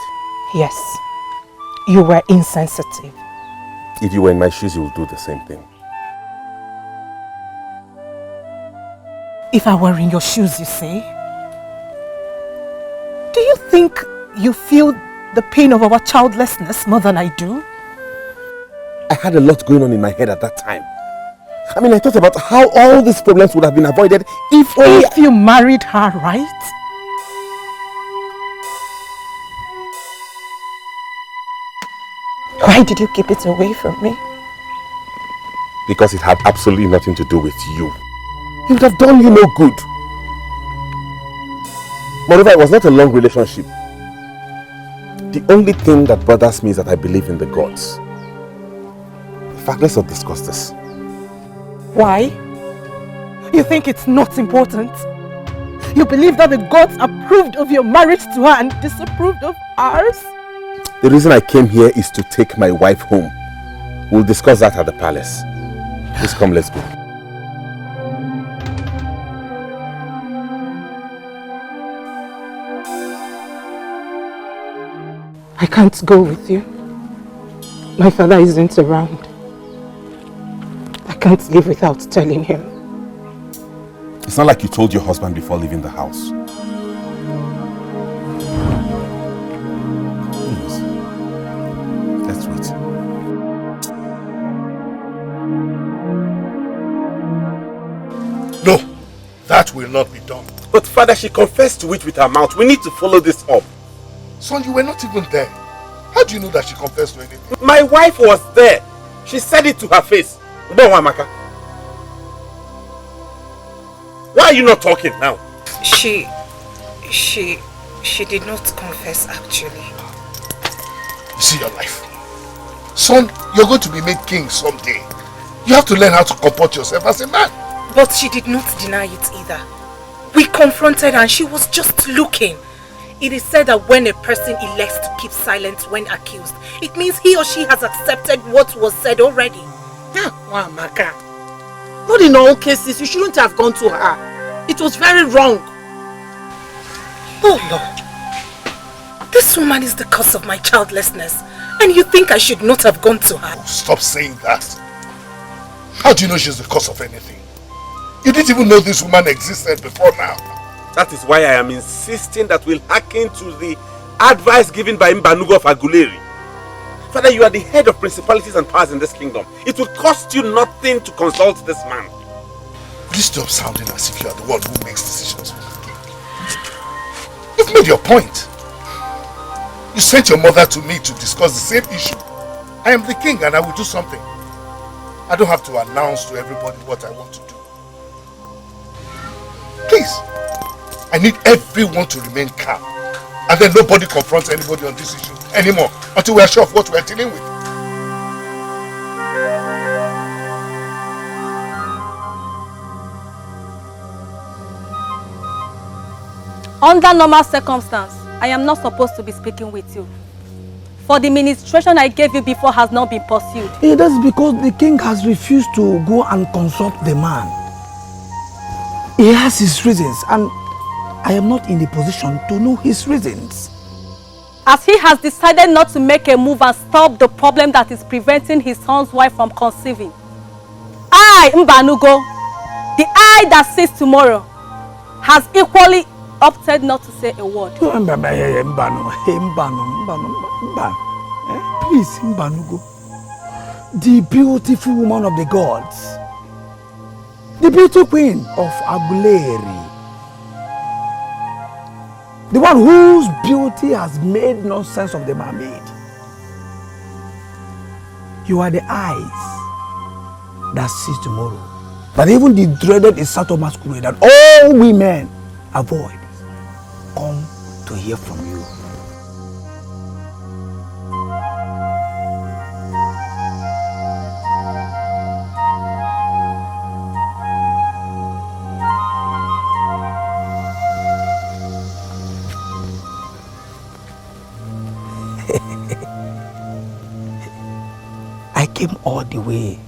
Yes, you were insensitive. If you were in my shoes, you would do the same thing. If I were in your shoes, you say? Do you think you feel the pain of our childlessness more than I do? I had a lot going on in my head at that time. I mean, I thought about how all these problems would have been avoided if only... If you married her, right? Why did you keep it away from me? Because it had absolutely nothing to do with you. It would have done you no good. Moreover, it was not a long relationship. The only thing that bothers me is that I believe in the gods. In fact, let's not discuss this. Why? You think it's not important? You believe that the gods approved of your marriage to her and disapproved of ours? The reason I came here is to take my wife home. We'll discuss that at the palace. Please come, let's go. I can't go with you. My father isn't around. I can't leave without telling him. It's not like you told your husband before leaving the house. Please, let's wait. No, that will not be done. But father, she confessed to it with her mouth. We need to follow this up. Son, you were not even there. How do you know that she confessed to anything? My wife was there. She said it to her face. Why are you not talking now? She did not confess actually. You see your life. Son, you're going to be made king someday. You have to learn how to comport yourself as a man. But she did not deny it either. We confronted her and she was just looking. It is said that when a person elects to keep silent when accused, it means he or she has accepted what was said already. Wow, Maka. Not in all cases, you shouldn't have gone to her. It was very wrong. Oh Lord, this woman is the cause of my childlessness, and you think I should not have gone to her? Stop saying that. How do you know she's the cause of anything? You didn't even know this woman existed before now. That is why I am insisting that we'll hearken to the advice given by Mbanugo of Aguleri. Father, you are the head of principalities and powers in this kingdom. It will cost you nothing to consult this man. Please stop sounding as if you are the one who makes decisions for the king. You've made your point. You sent your mother to me to discuss the same issue. I am the king and I will do something. I don't have to announce to everybody what I want to do. Please, I need everyone to remain calm. And then nobody confronts anybody on this issue anymore until we are sure of what we are dealing with. Under normal circumstances, I am not supposed to be speaking with you. For the ministration I gave you before has not been pursued. That's because the king has refused to go and consult the man. He has his reasons and I am not in the position to know his reasons. As he has decided not to make a move and stop the problem that is preventing his son's wife from conceiving, I, Mbanugo, the I that sees tomorrow, has equally opted not to say a word. Please, Mbanugo, the beautiful woman of the gods, the beautiful queen of Aguleri, the one whose beauty has made nonsense of the mermaid. You are the eyes that sees tomorrow. But even the dreaded Isato masquerade that all women avoid come to hear from you. I came all the way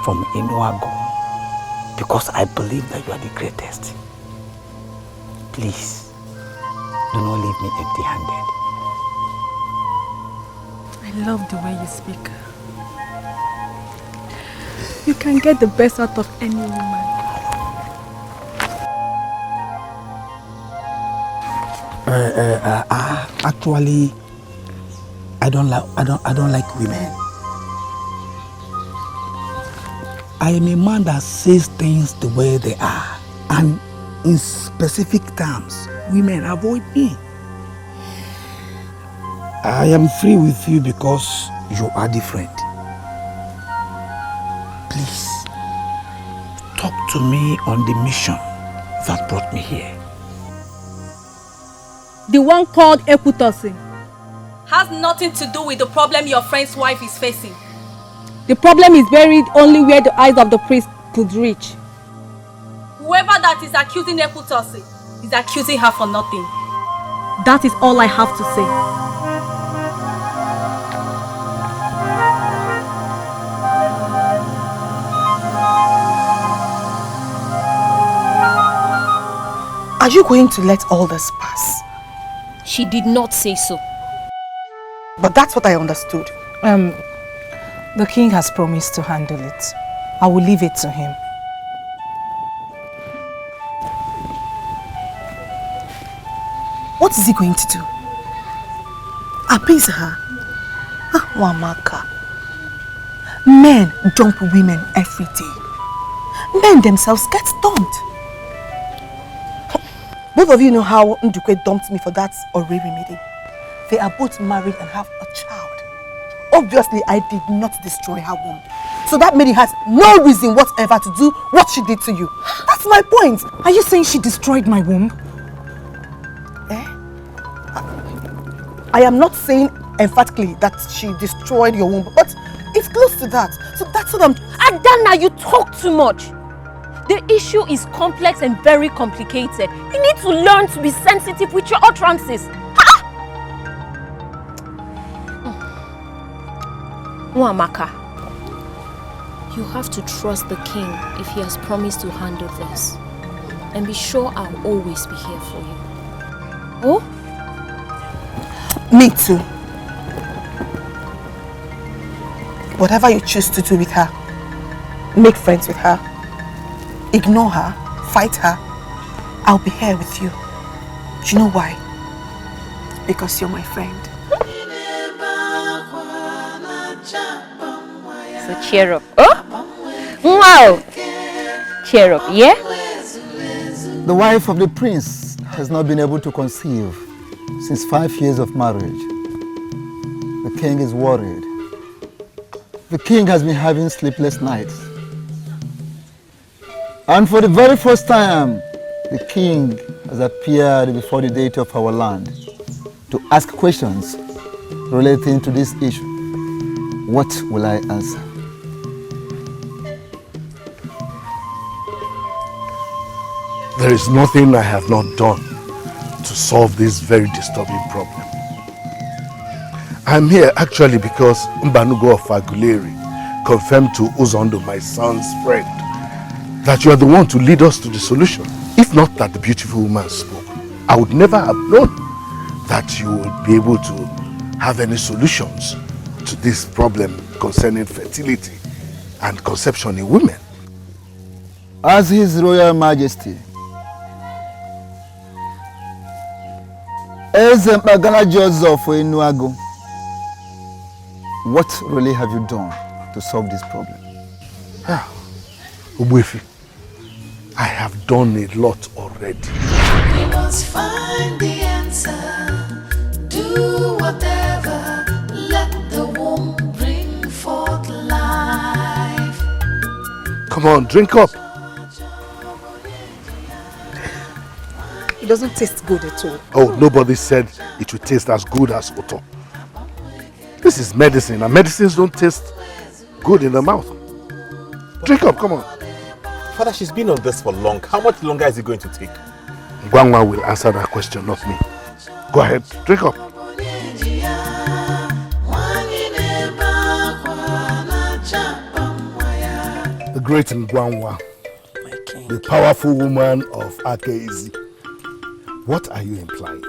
from Enuagu because I believe that you are the greatest. Please, do not leave me empty-handed. I love the way you speak. You can get the best out of any woman. Actually, I don't like women. I am a man that says things the way they are, and in specific terms, women avoid me. I am free with you because you are different. Please, talk to me on the mission that brought me here. The one called Ekutosi has nothing to do with the problem your friend's wife is facing. The problem is buried only where the eyes of the priest could reach. Whoever that is accusing Ekutosi is accusing her for nothing. That is all I have to say. Are you going to let all this pass? She did not say so. But that's what I understood. The king has promised to handle it. I will leave it to him. What is he going to do? Appease her? Wamaka. Men dump women every day. Men themselves get dumped. Both of you know how Ndukwe dumped me for that Oriri meeting. They are both married and have a child. Obviously, I did not destroy her womb. So that lady has no reason whatever to do what she did to you. That's my point. Are you saying she destroyed my womb? I am not saying emphatically that she destroyed your womb, but it's close to that. So that's what I'm... Adana, you talk too much. The issue is complex and very complicated. You need to learn to be sensitive with your utterances. Nwamaka, you have to trust the king if he has promised to handle this. And be sure I'll always be here for you. Oh? Me too. Whatever you choose to do with her, make friends with her, ignore her, fight her, I'll be here with you. Do you know why? Because you're my friend. So cheer up. Oh? Wow! Cheer up, yeah? The wife of the prince has not been able to conceive since 5 years of marriage. The king is worried. The king has been having sleepless nights. And for the very first time, the king has appeared before the deity of our land to ask questions relating to this issue. What will I answer? There is nothing I have not done to solve this very disturbing problem. I'm here actually because Mbanugo of Aguleri confirmed to Uzondo, my son's friend, that you are the one to lead us to the solution. If not that the beautiful woman spoke, I would never have known that you would be able to have any solutions to this problem concerning fertility and conception in women. As His Royal Majesty, Eze Mpagana Joseph Enuagu, what really have you done to solve this problem? Ubwefi, I have done a lot already. We must find the answer. Do whatever. Let the womb bring forth life. Come on, drink up. It doesn't taste good at all. Oh, nobody said it would taste as good as Oto. This is medicine, and medicines don't taste good in the mouth. Drink up, come on. Father, she's been on this for long. How much longer is it going to take? Gwangwa will answer that question, not me. Go ahead, drink up. The great Ngwangwa, the powerful woman of Akeizi. What are you implying?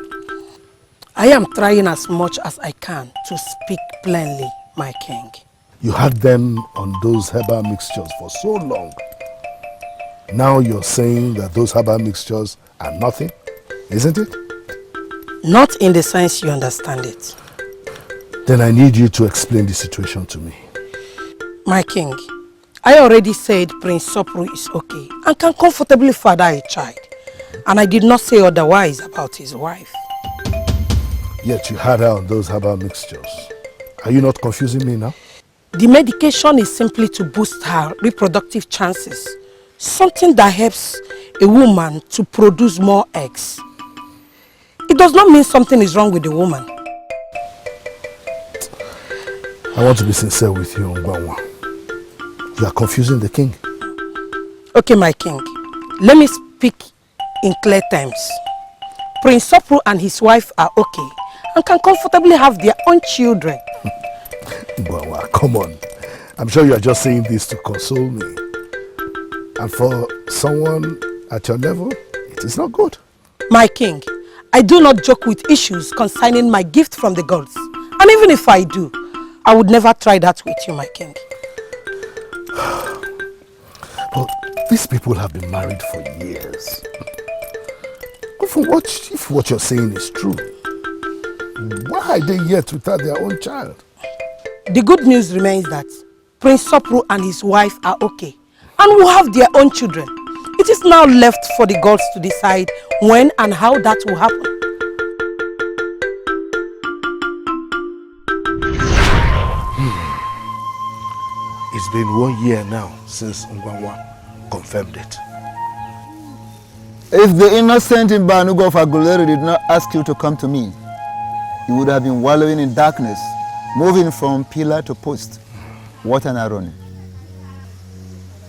I am trying as much as I can to speak plainly, my king. You had them on those herbal mixtures for so long. Now you're saying that those herbal mixtures are nothing, isn't it? Not in the sense you understand it. Then I need you to explain the situation to me. My king, I already said Prince Sopulunna is okay and can comfortably father a child. And I did not say otherwise about his wife. Yet you had her on those herbal mixtures. Are you not confusing me now? The medication is simply to boost her reproductive chances. Something that helps a woman to produce more eggs. It does not mean something is wrong with the woman. I want to be sincere with you, Ngwangwa. You are confusing the king. Okay, my king. Let me speak in clear terms. Prince Sopulunna and his wife are okay and can comfortably have their own children. Ngwangwa, come on. I'm sure you are just saying this to console me. And for someone at your level, it is not good. My king, I do not joke with issues concerning my gift from the gods. And even if I do, I would never try that with you, my king. But these people have been married for years. If what you're saying is true, why are they yet without their own child? The good news remains that Prince Sopulunna and his wife are okay and will have their own children. It is now left for the gods to decide when and how that will happen. It's been 1 year now since Ngwangwa confirmed it. If the innocent Mbanugo of Aguleri did not ask you to come to me, you would have been wallowing in darkness, moving from pillar to post. What an irony.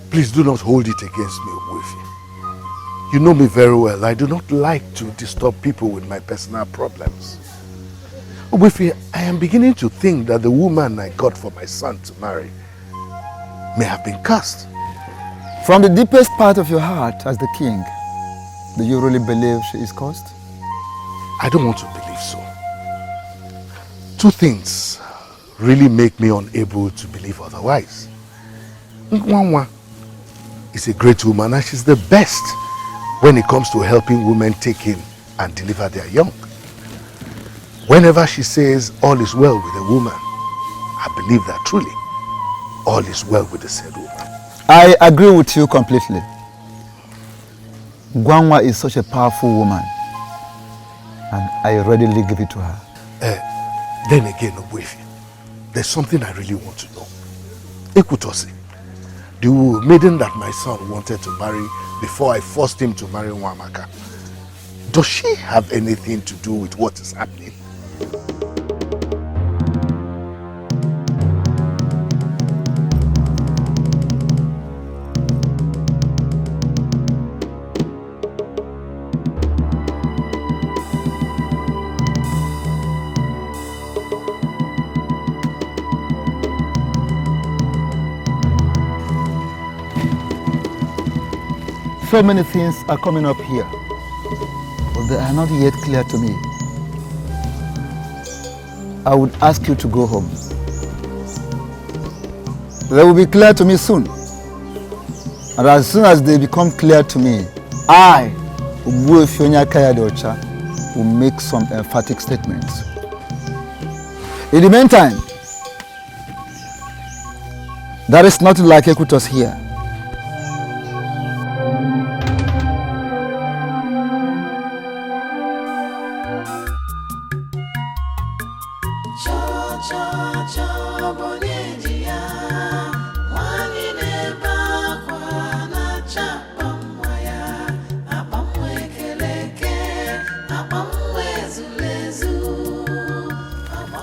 Please do not hold it against me, Ubwefi. You know me very well. I do not like to disturb people with my personal problems. Ubwefi, I am beginning to think that the woman I got for my son to marry may have been cursed. From the deepest part of your heart as the king, do you really believe she is cursed? I don't want to believe so. Two things really make me unable to believe otherwise. Ngwangwa is a great woman and she's the best when it comes to helping women take in and deliver their young. Whenever she says all is well with a woman, I believe that truly all is well with the said woman. I agree with you completely. Gwangwa is such a powerful woman, and I readily give it to her. Then again, Obuefi, there's something I really want to know. Ekutosi, the maiden that my son wanted to marry before I forced him to marry Nwamaka, does she have anything to do with what is happening? So many things are coming up here, but they are not yet clear to me. I would ask you to go home. They will be clear to me soon. And as soon as they become clear to me, I, Ubuefionya Kayadocha, will make some emphatic statements. In the meantime, there is nothing like Ekutos here.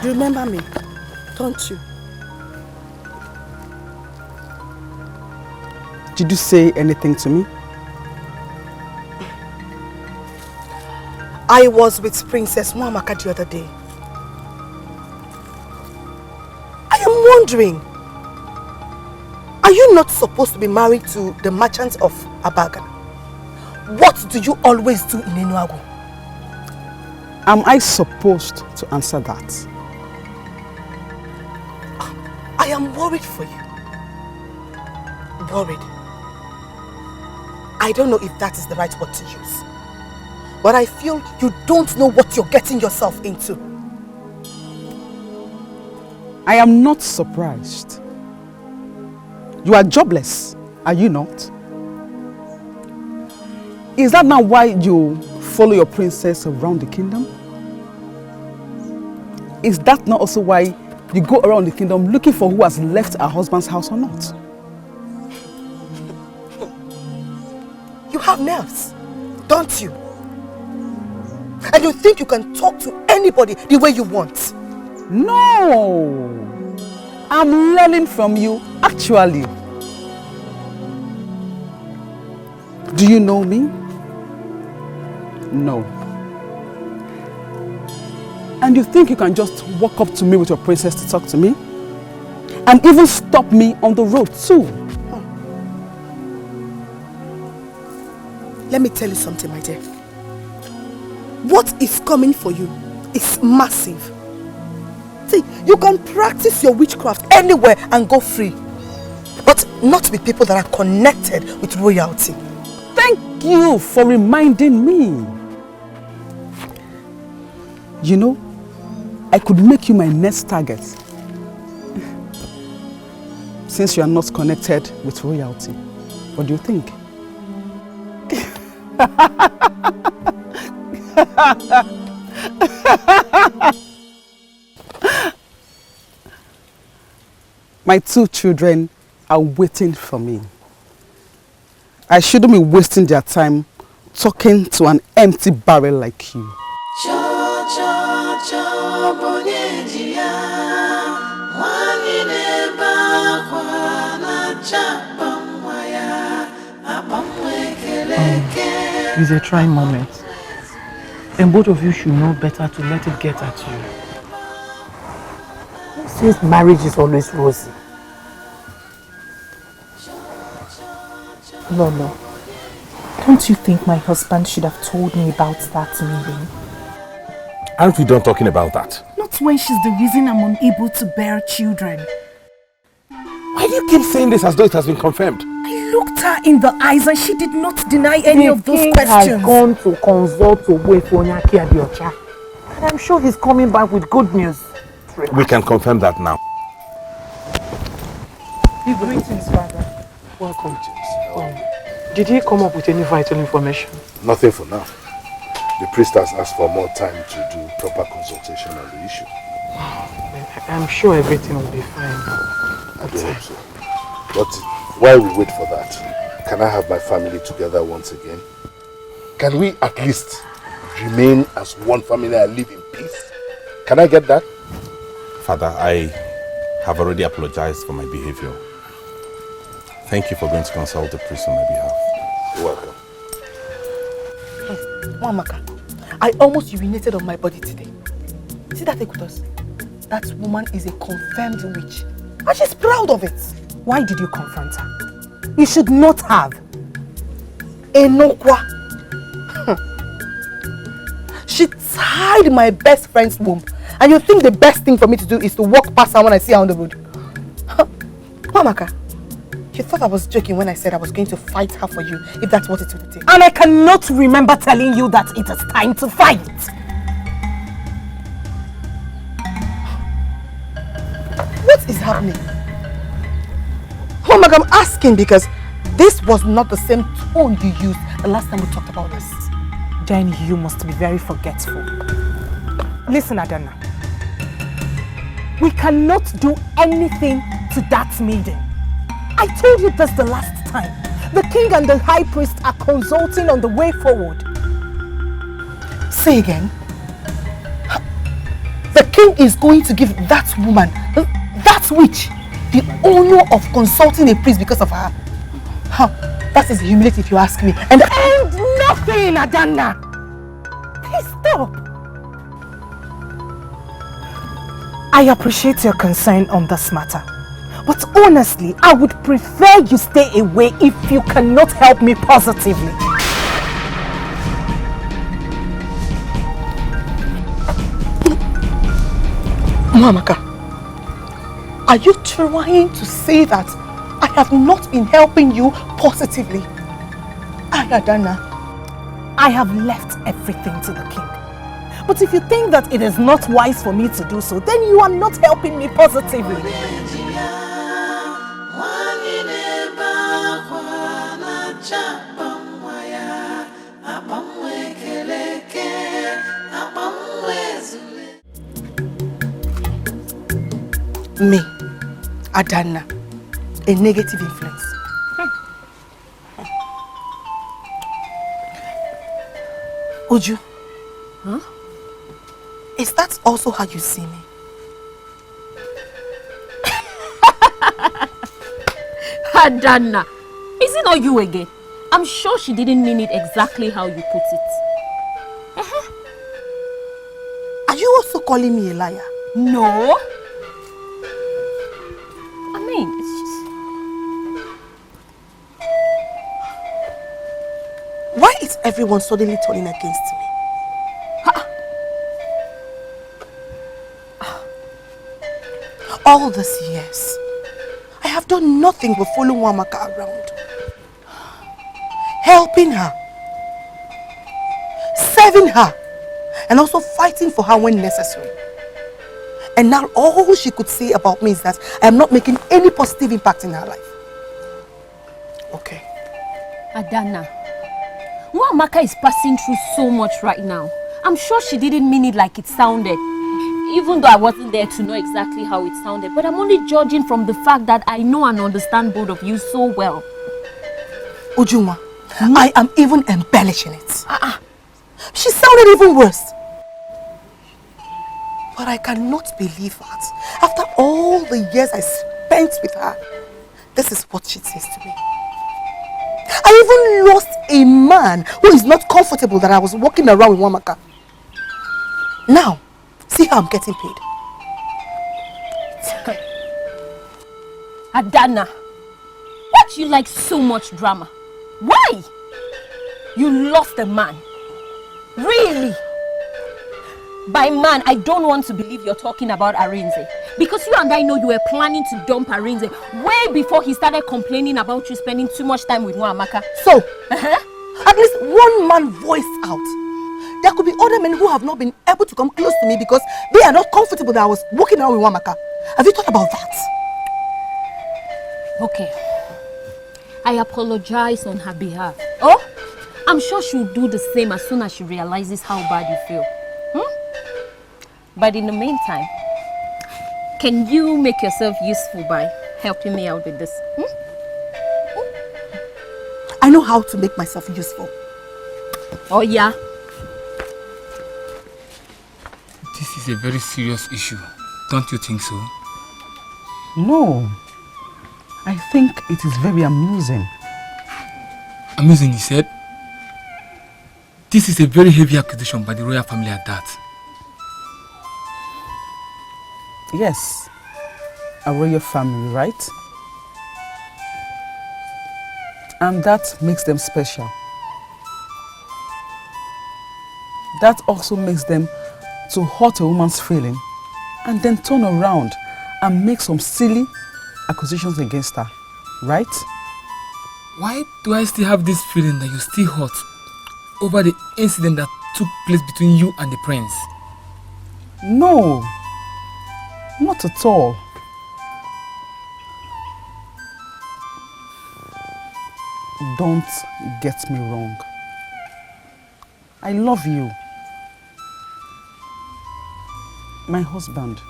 Remember me, don't you? Did you say anything to me? I was with Princess Nwamaka the other day. I am wondering, are you not supposed to be married to the merchant of Abaga? What do you always do in Enuagu? Am I supposed to answer that? I am worried for you. Worried. I don't know if that is the right word to use. But I feel you don't know what you're getting yourself into. I am not surprised. You are jobless, are you not? Is that not why you follow your princess around the kingdom? Is that not also why you go around the kingdom looking for who has left her husband's house or not? You have nerves, don't you? And you think you can talk to anybody the way you want? No! I'm learning from you, actually. Do you know me? No. And you think you can just walk up to me with your princess to talk to me? And even stop me on the road too? Let me tell you something, my dear. What is coming for you is massive. See, you can practice your witchcraft anywhere and go free. But not with people that are connected with royalty. Thank you for reminding me. You know, I could make you my next target. Since you are not connected with royalty. What do you think? My 2 children are waiting for me. I shouldn't be wasting their time talking to an empty barrel like you. It's a trying moment. And both of you should know better to let it get at you. Since marriage is always rosy. Lolo, don't you think my husband should have told me about that meeting? Aren't we done talking about that? Not when she's the reason I'm unable to bear children. Why do you keep saying this as though it has been confirmed? I looked her in the eyes and she did not deny any of those questions. The king has gone to consult Ugezu Adiocha. And I'm sure he's coming back with good news. We can confirm that now. Greetings, Father. Welcome. Did he come up with any vital information? Nothing for now. The priest has asked for more time to do proper consultation on the issue. I'm sure everything will be fine. I do hope so. But while we wait for that, can I have my family together once again? Can we at least remain as one family and live in peace? Can I get that? Father, I have already apologized for my behavior. Thank you for going to consult the priest on my behalf. You're welcome. Mwamaka, I almost urinated on my body today. See that Ekutos? That woman is a confirmed witch. And she's proud of it. Why did you confront her? You should not have. Enokwa. She tied my best friend's womb. And you think the best thing for me to do is to walk past her when I see her on the road? Mwamaka, you thought I was joking when I said I was going to fight her for you, if that's what it would take. And I cannot remember telling you that it is time to fight. What is happening? Mwamaka, I'm asking because this was not the same tone you used the last time we talked about this. Jenny, you must be very forgetful. Listen, Adana. We cannot do anything to that maiden. I told you this the last time. The king and the high priest are consulting on the way forward. Say again. The king is going to give that woman, that witch, the honor of consulting a priest because of her. That is humility if you ask me. And nothing, Adana. Please stop. I appreciate your concern on this matter. But honestly, I would prefer you stay away if you cannot help me positively. Mwamaka, are you trying to say that I have not been helping you positively? Adana, I have left everything to the king. But if you think that it is not wise for me to do so, then you are not helping me positively. Me, Adana, a negative influence. Uju, Huh? Is that also how you see me? Adana, is it not you again? I'm sure she didn't mean it exactly how you put it. Are you also calling me a liar? No. I mean, it's just... Why is everyone suddenly turning against me? All these years, I have done nothing but follow Mwamaka around. Helping her. Serving her. And also fighting for her when necessary. And now all she could say about me is that I am not making any positive impact in her life. Okay. Adana, Mwamaka is passing through so much right now. I'm sure she didn't mean it like it sounded. Even though I wasn't there to know exactly how it sounded. But I'm only judging from the fact that I know and understand both of you so well. Ujuma, I am even embellishing it. She sounded even worse. But I cannot believe that after all the years I spent with her, this is what she says to me. I even lost a man who is not comfortable that I was walking around with Mwamaka. Now, see how I'm getting paid. Adana, why do you like so much drama? Why? You lost a man. Really? By man, I don't want to believe you're talking about Arinze. Because you and I know you were planning to dump Arinze way before he started complaining about you spending too much time with Nwaamaka. So, at least one man voiced out. There could be other men who have not been able to come close to me because they are not comfortable that I was walking around with Nwaamaka. Have you thought about that? Okay. I apologize on her behalf. Oh, I'm sure she'll do the same as soon as she realizes how bad you feel. But in the meantime, can you make yourself useful by helping me out with this? I know how to make myself useful. Oh, yeah? This is a very serious issue. Don't you think so? No. I think it is very amusing. Amusing, you said? This is a very heavy accusation by the royal family at that. Yes. A royal family, right? And that makes them special. That also makes them to hurt a woman's feeling and then turn around and make some silly accusations against her, right? Why do I still have this feeling that you're still hurt over the incident that took place between you and the prince? No, not at all. Don't get me wrong. I love you. My husband.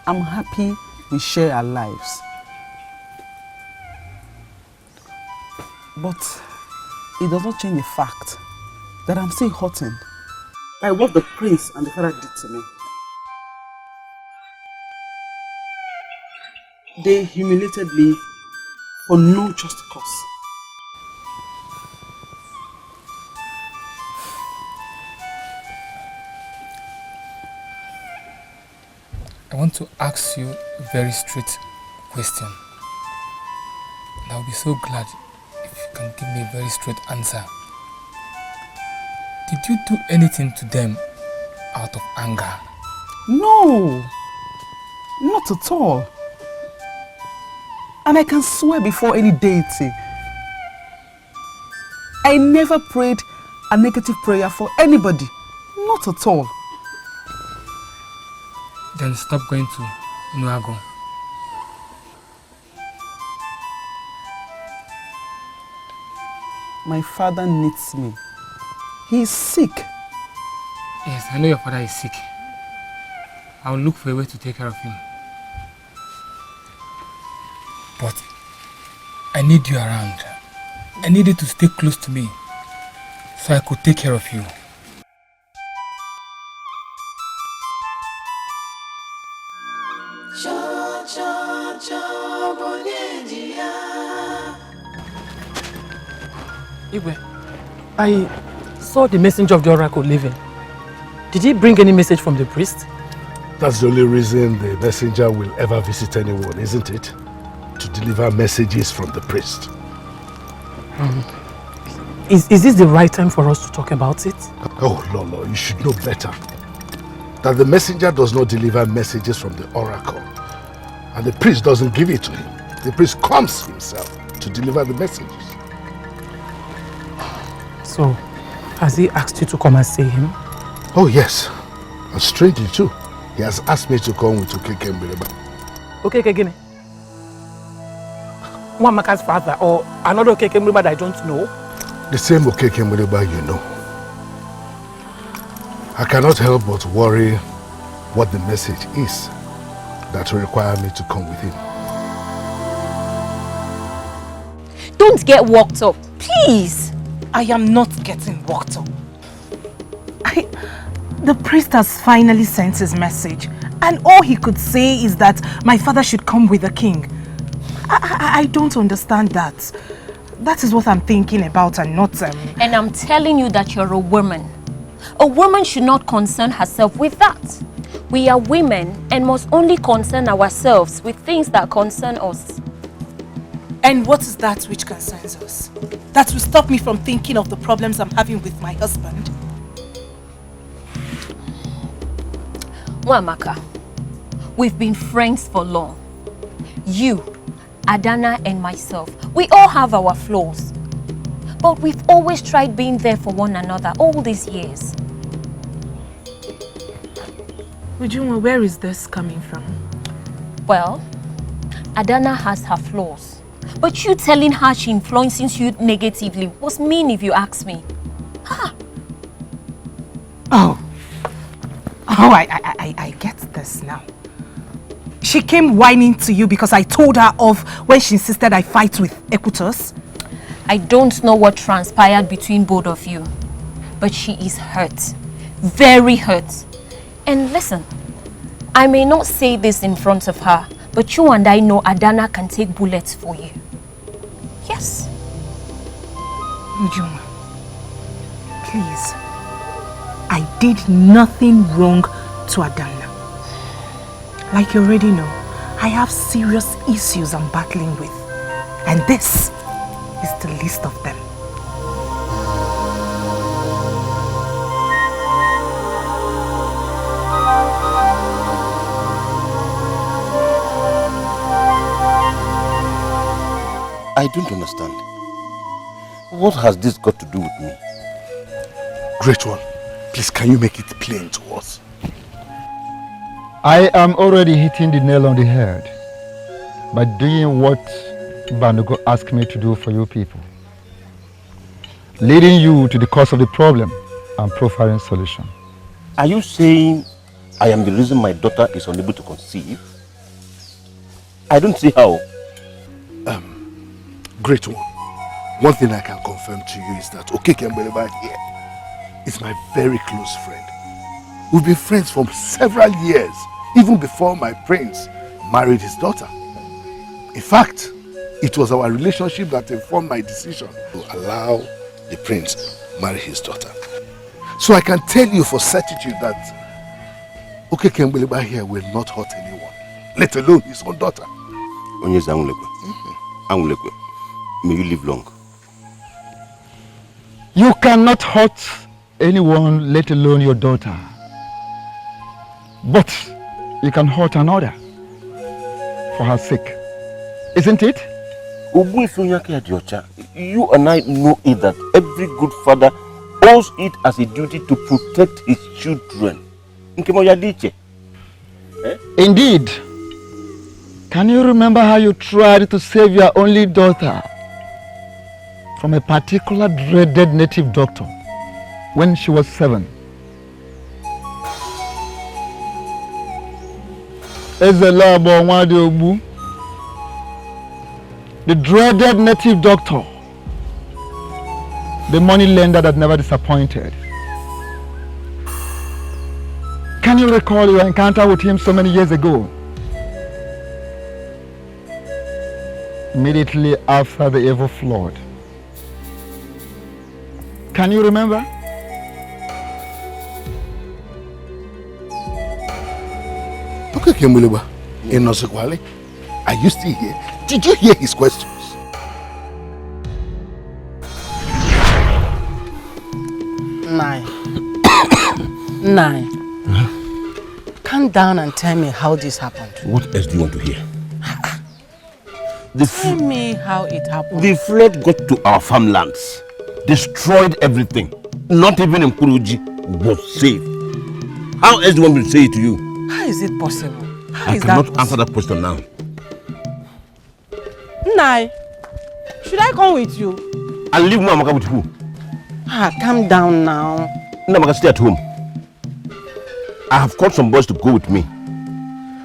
I'm happy we share our lives. But it does not change the fact that I'm still hurting by what the prince and the father did to me. They humiliated me for no just cause. I want to ask you a very straight question. And I'll be so glad if you can give me a very straight answer. Did you do anything to them out of anger? No, not at all. And I can swear before any deity, I never prayed a negative prayer for anybody. Not at all. Then stop going to Enuagu. My father needs me. He is sick. Yes, I know your father is sick. I'll look for a way to take care of him. But I need you around. I need you to stay close to me so I could take care of you. Igwe, I saw the messenger of the oracle leaving. Did he bring any message from the priest? That's the only reason the messenger will ever visit anyone, isn't it? To deliver messages from the priest. Is this the right time for us to talk about it? Oh, Lolo, you should know better. That the messenger does not deliver messages from the oracle. And the priest doesn't give it to him. The priest comes himself to deliver the messages. So, has he asked you to come and see him? Oh, yes. And strangely too. He has asked me to come with Okeke Mbireba. Okeke Gine? Nwaamaka's father or another Okeke Mbireba that I don't know? The same Okeke Mbireba you know. I cannot help but worry what the message is that will require me to come with him. Don't get worked up, please. I am not getting worked up. The priest has finally sent his message, and all he could say is that my father should come with the king. I don't understand that. That is what I'm thinking about and not... And I'm telling you that you're a woman. A woman should not concern herself with that. We are women and must only concern ourselves with things that concern us. And what is that which concerns us? That will stop me from thinking of the problems I'm having with my husband? Nwaamaka, We've been friends for long. You, Adana and myself, we all have our flaws. But we've always tried being there for one another all these years. Ujunwa, where is this coming from? Well, Adana has her flaws. But you telling her she influences you negatively was mean if you ask me. Huh. Oh, I get this now. She came whining to you because I told her off when she insisted I fight with Equitus. I don't know what transpired between both of you, but she is hurt, very hurt. And listen, I may not say this in front of her, but you and I know Adana can take bullets for you. Yes. Ujunwa, please. I did nothing wrong to Adana. Like you already know, I have serious issues I'm battling with. And this is the least of them. I don't understand. What has this got to do with me? Great one, please can you make it plain to us? I am already hitting the nail on the head by doing what Banugo asked me to do for you people. Leading you to the cause of the problem and profiling solution. Are you saying I am the reason my daughter is unable to conceive? I don't see how. Great one. One thing I can confirm to you is that Okekembeleba here is my very close friend. We've been friends for several years, even before my prince married his daughter. In fact, it was our relationship that informed my decision to allow the prince marry his daughter. So I can tell you for certitude that Okekembeleba here will not hurt anyone, let alone his own daughter. May you live long. You cannot hurt anyone, let alone your daughter. But you can hurt another for her sake. Isn't it? You and I know it that every good father owes it as a duty to protect his children. Indeed. Can you remember how you tried to save your only daughter from a particular dreaded native doctor when she was 7? The dreaded native doctor, the money lender that never disappointed. Can you recall your encounter with him so many years ago? Immediately after the evil flood. Can you remember? Okay, Kembuleba, in Osekwale, are you still here? Did you hear his questions? Nine. Calm down and tell me how this happened. What else do you want to hear? Tell me how it happened. The flood got to our farmlands, destroyed everything. Not even Mkuruji was saved. How else do you want me to say it to you? How is it possible? How I is cannot that answer that question now. Nai, should I come with you? I'll leave Mwamaka with who? Calm down now. Mwamaka, stay at home. I have called some boys to go with me.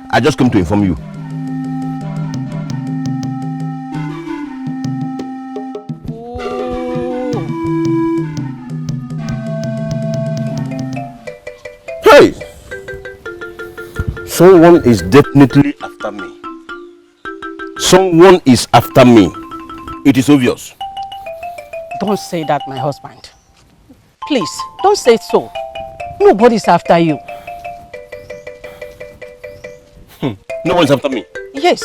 I just came to inform you. Hey! Someone is definitely after me. Someone is after me. It is obvious. Don't say that, my husband. Please, don't say so. Nobody's after you. No one's after me? Yes.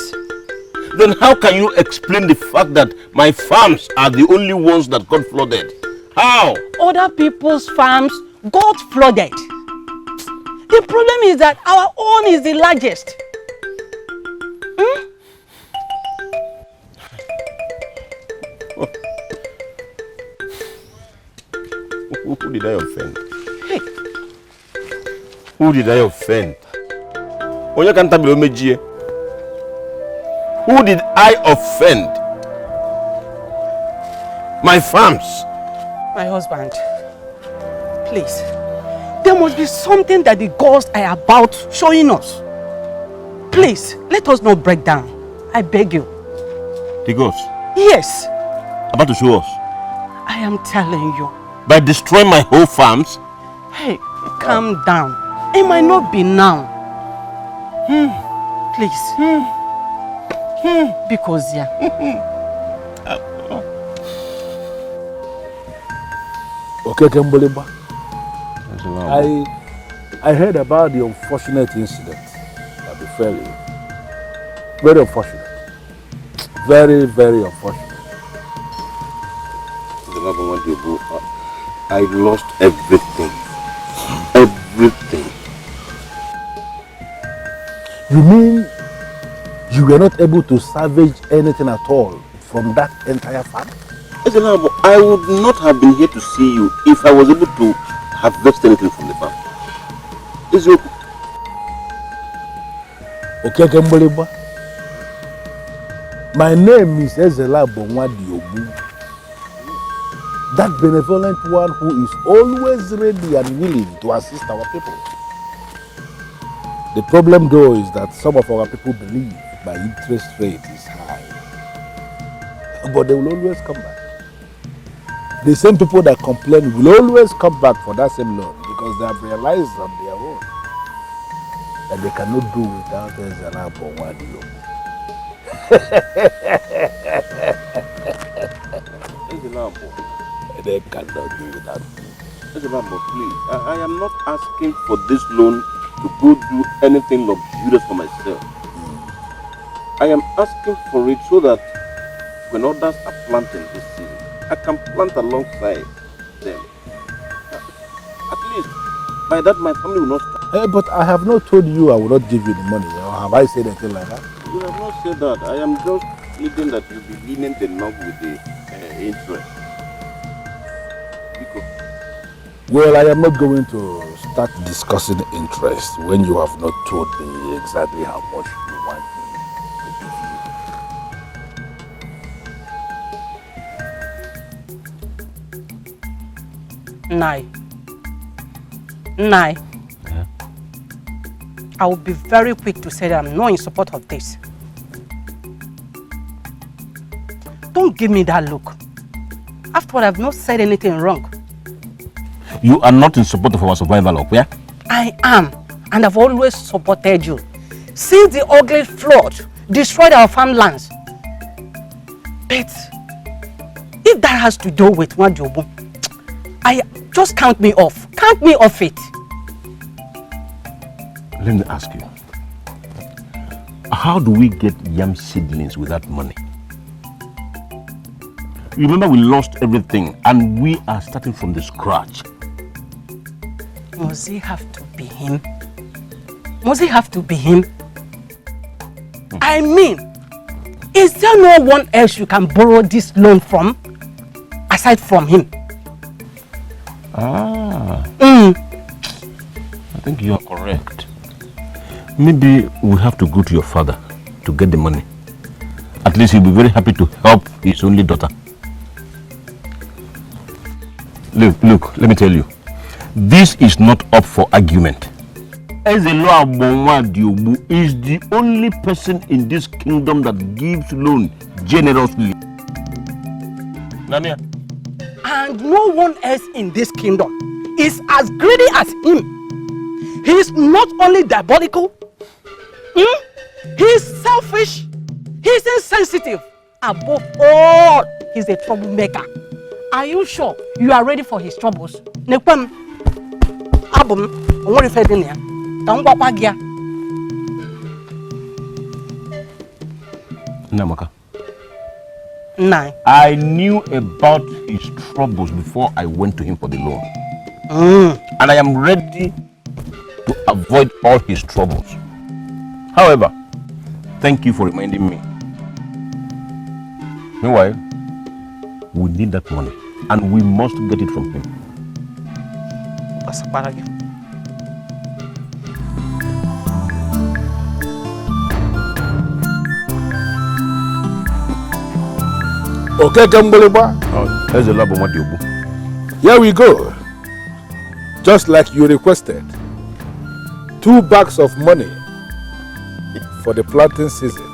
Then how can you explain the fact that my farms are the only ones that got flooded? How? Other people's farms got flooded. The problem is that our own is the largest. Who did I offend? Hey. Who did I offend? Who did I offend? My farms. My husband, please. There must be something that the gods are about showing us. Please, let us not break down. I beg you. The gods? Yes. About to show us? I am telling you. By destroying my whole farms? Hey, calm down. It might not be now. Please. Because, yeah. Okay, Kemboliba. I heard about the unfortunate incident that befell you. Very unfortunate. Very, very unfortunate. I lost everything. Everything. You mean you were not able to salvage anything at all from that entire farm? I would not have been here to see you if I was able to harvest anything from the farm. Okay, Kemboliba. My name is Akwaliomumu, that benevolent one who is always ready and willing to assist our people. The problem though is that some of our people believe my interest rate is high. But they will always come back. The same people that complain will always come back for that same loan because they have realized on their own that they cannot do without Akwaliomumu. They cannot do without me. Please, I am not asking for this loan to go do anything luxurious for myself. I am asking for it so that when others are planting this season, I can plant alongside them. At least by that my family will not stop. Hey, but I have not told you I will not give you the money. Or have I said anything like that? You have not said that. I am just pleading that you be lenient enough with the interest. Well, I am not going to start discussing interest when you have not told me exactly how much you want me to give you. Nai. Yeah. I will be very quick to say that I'm not in support of this. Don't give me that look. After all, I've not said anything wrong. You are not in support of our survival, okay? I am, and I've always supported you. Since the ugly flood destroyed our farmlands. But if that has to do with Nwankwo, just count me off. Count me off it. Let me ask you. How do we get yam seedlings without money? Remember, we lost everything and we are starting from the scratch. Must it have to be him? Must it have to be him? I mean, is there no one else you can borrow this loan from aside from him? I think you are correct. Maybe we have to go to your father to get the money. At least he'll be very happy to help his only daughter. Look, let me tell you. This is not up for argument. Akwaliomumu is the only person in this kingdom that gives loan generously. Nania. And no one else in this kingdom is as greedy as him. He is not only diabolical, he is selfish, he is insensitive. Above all, he is a troublemaker. Are you sure you are ready for his troubles? Namaka. I knew about his troubles before I went to him for the loan. And I am ready to avoid all his troubles. However, Thank you for reminding me. Meanwhile, we need that money and we must get it from him. Okay, Gamboleba. Here we go. Just like you requested. 2 bags of money for the planting season.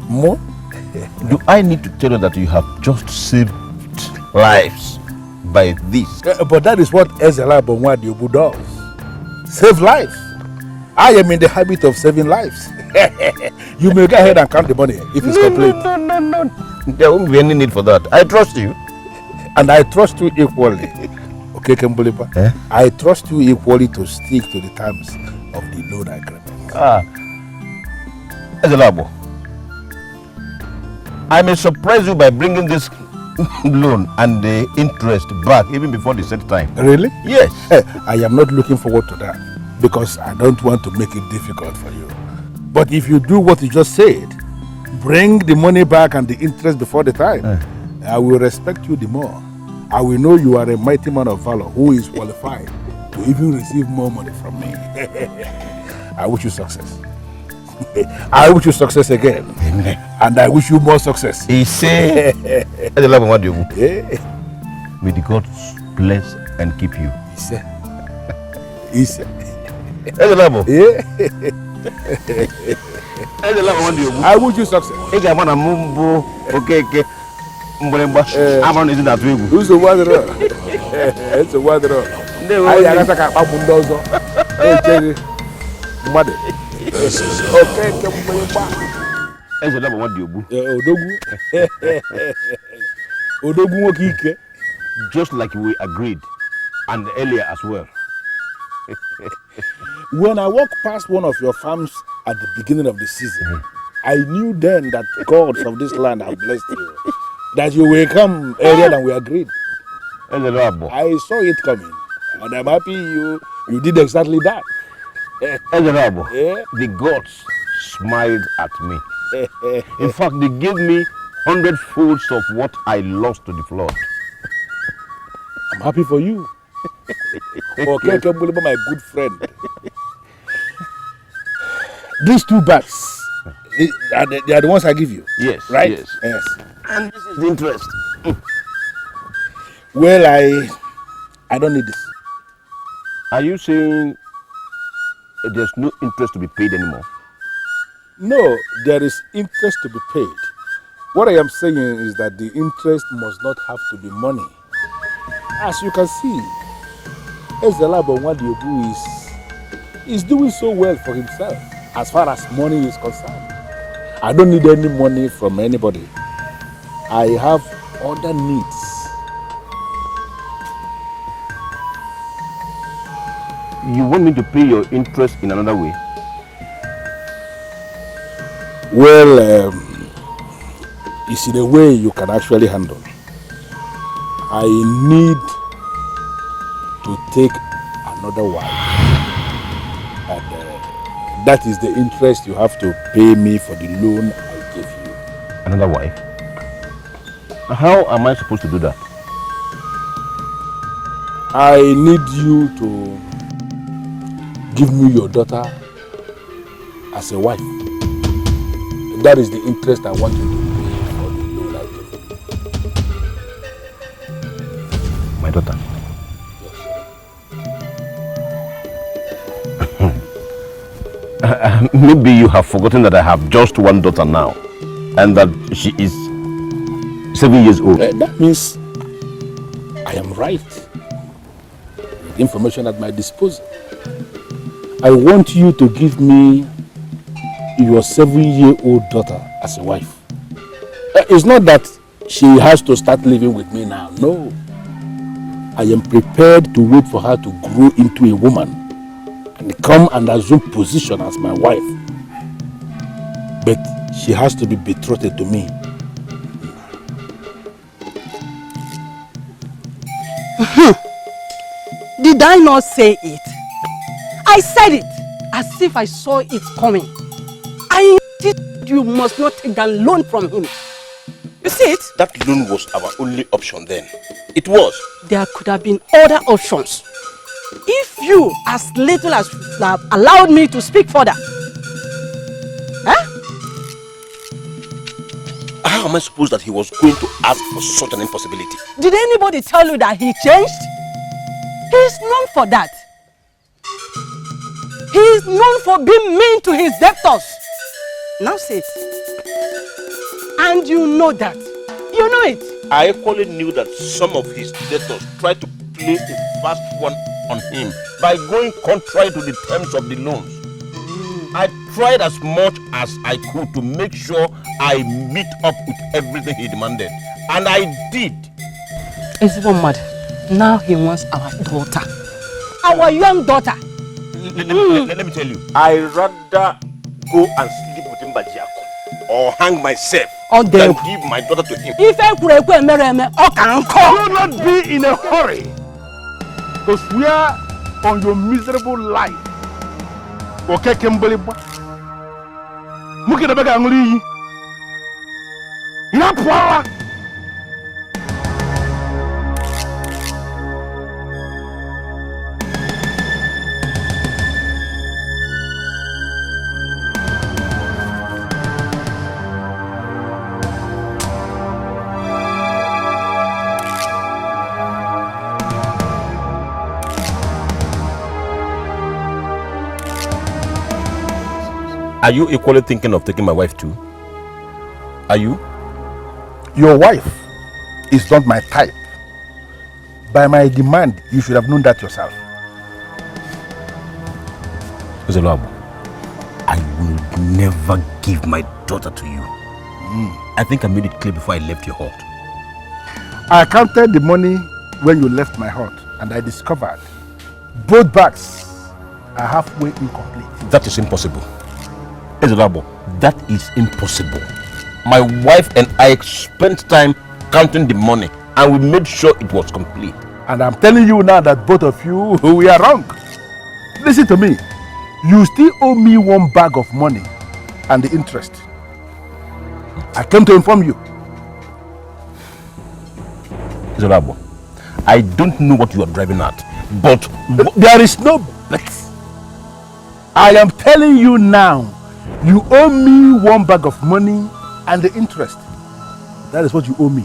More? Do I need to tell you that you have just saved lives by this? But that is what Ezela Bonwadiobu does. Save lives. I am in the habit of saving lives. You may go ahead and count the money if it's complete. No. There won't be any need for that. I trust you. And I trust you equally. Okay, Kemboliba? I trust you equally to stick to the terms of the loan agreement. Ezelabo, I may surprise you by bringing this loan and the interest back even before the set time. Really? Yes. I am not looking forward to that because I don't want to make it difficult for you. But if you do what you just said, bring the money back and the interest before the time, I will respect you the more. I will know you are a mighty man of valor who is qualified to even receive more money from me. I wish you success. I wish you success again. Amen. And I wish you more success. He said, May the gods bless and keep you. He said. I wish you success. Who's the water? It's the water. I got a couple of those. Mother. Okay, just like we agreed, and earlier as well. When I walked past one of your farms at the beginning of the season, I knew then that the gods of this land have blessed you. That you will come earlier than we agreed. I saw it coming, and I'm happy you did exactly that. The gods smiled at me. In fact, they gave me 100 folds of what I lost to the flood. I'm happy for you. Okay, my good friend. These 2 bags, they are the ones I give you. Yes. Right? Yes. And this is the interest. Well, I don't need this. Are you saying there's no interest to be paid anymore? No, there is interest to be paid. What I am saying is that the interest must not have to be money. As you can see, Ezelabo Nwadiobu is doing so well for himself as far as money is concerned. I don't need any money from anybody. I have other needs. You want me to pay your interest in another way? Well, it's in a way you can actually handle. I need to take another wife. And that is the interest you have to pay me for the loan I gave you. Another wife? How am I supposed to do that? I need you to give me your daughter as a wife. That is the interest I want you to pay for the loan I gave you. My daughter? Yes. Maybe you have forgotten that I have just one daughter now and that she is 7 years old. That means I am right. With information at my disposal. I want you to give me your 7-year-old daughter as a wife. It's not that she has to start living with me now. No. I am prepared to wait for her to grow into a woman and come and assume position as my wife. But she has to be betrothed to me. Did I not say it? I said it. as if I saw it coming. I insisted you must not take that loan from him. You see it? That loan was our only option then. It was. There could have been other options. If you, as little as you have allowed me to speak further. Huh? How am I supposed that he was going to ask for such an impossibility? Did anybody tell you that he changed? He is known for that. He is known for being mean to his debtors. Now say it. And you know that. You know it. I equally knew that some of his debtors tried to play a fast one on him by going contrary to the terms of the loans. I tried as much as I could to make sure I meet up with everything he demanded. And I did. It's even mad. Now he wants our daughter. Our young daughter. Let me tell you. I rather go and sleep with him by Jacob or hang myself than give my daughter to him. If I do not be in a hurry to swear on your miserable life. Okay, Kimberly. Muki the bag angry. Not power. Are you equally thinking of taking my wife too? Are you? Your wife is not my type. By my demand, you should have known that yourself. Ugezu, I will never give my daughter to you. I think I made it clear before I left your hut. I counted the money when you left my hut and I discovered both bags are halfway incomplete. That is impossible. Ugezu, that is impossible. My wife and I spent time counting the money and we made sure it was complete. And I'm telling you now that both of you, we are wrong. Listen to me. You still owe me one bag of money and the interest. I came to inform you. Ugezu, I don't know what you are driving at, but there is no but. I am telling you now, you owe me one bag of money and the interest. That is what you owe me.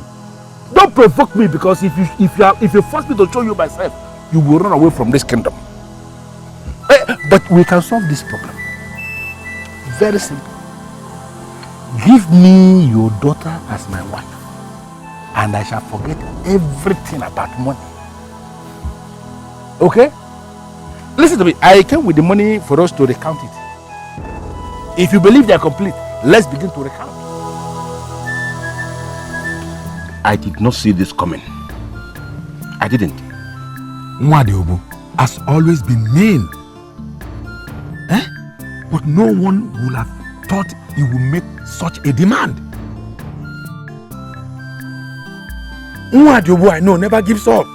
Don't provoke me, because if you force me to show you myself, you will run away from this kingdom. But we can solve this problem. Very simple. Give me your daughter as my wife, and I shall forget everything about money. Okay? Listen to me. I came with the money for us to recount it. If you believe they are complete, let's begin to recount. I did not see this coming. I didn't. Nwadiobu has always been mean. But no one would have thought he would make such a demand. Nwadiobu, I know, never gives up.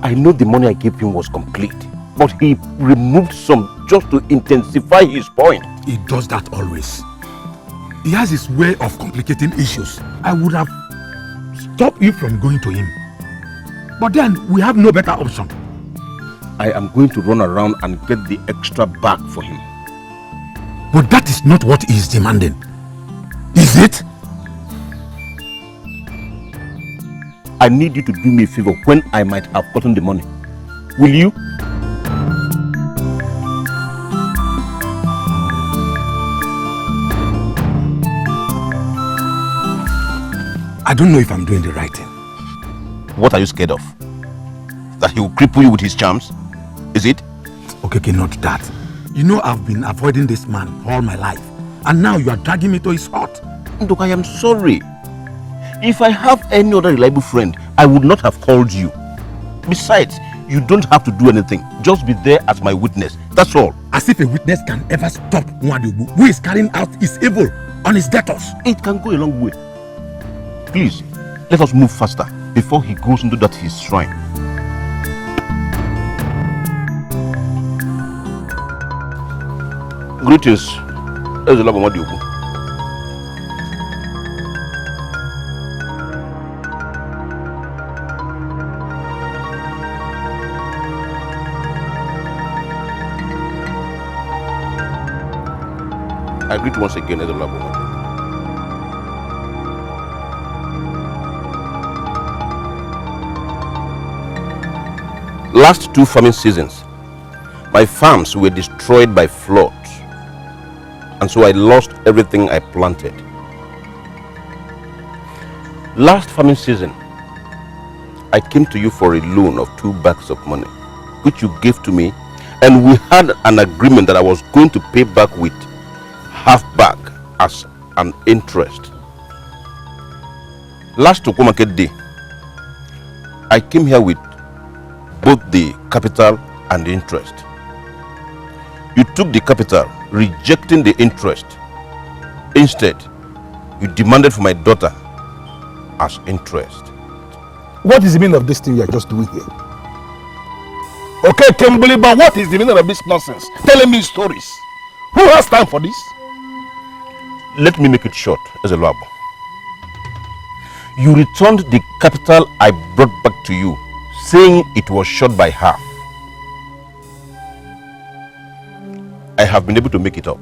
I know the money I gave him was complete, but he removed some just to intensify his point. He does that always. He has his way of complicating issues. I would have stopped you from going to him. But then we have no better option. I am going to run around and get the extra bag for him. But that is not what he is demanding. Is it? I need you to do me a favor when I might have gotten the money. Will you? I don't know if I'm doing the right thing. What are you scared of? That he will cripple you with his charms? Is it? Okay, not that. You know I've been avoiding this man all my life. And now you are dragging me to his hut. Look, I am sorry. If I have any other reliable friend, I would not have called you. Besides, you don't have to do anything. Just be there as my witness. That's all. As if a witness can ever stop Nwadiobu, who is carrying out his evil on his debtors. It can go a long way. Please, let us move faster before he goes into that his shrine. Greetings, Ezelabomadiugu. I greet once again as a Ezelabomadiugu. Last 2 farming seasons, my farms were destroyed by floods, and so I lost everything I planted. Last farming season, I came to you for a loan of 2 bags of money, which you gave to me, and we had an agreement that I was going to pay back with half back as an interest. Last Oko Market Day, I came here with both the capital and the interest. You took the capital, rejecting the interest. Instead, you demanded for my daughter as interest. What is the meaning of this thing you are just doing here? Okay, Kimberly, but what is the meaning of this nonsense? Telling me stories. Who has time for this? Let me make it short, Ezeluabo. You returned the capital I brought back to you, saying it was short by half. I have been able to make it up.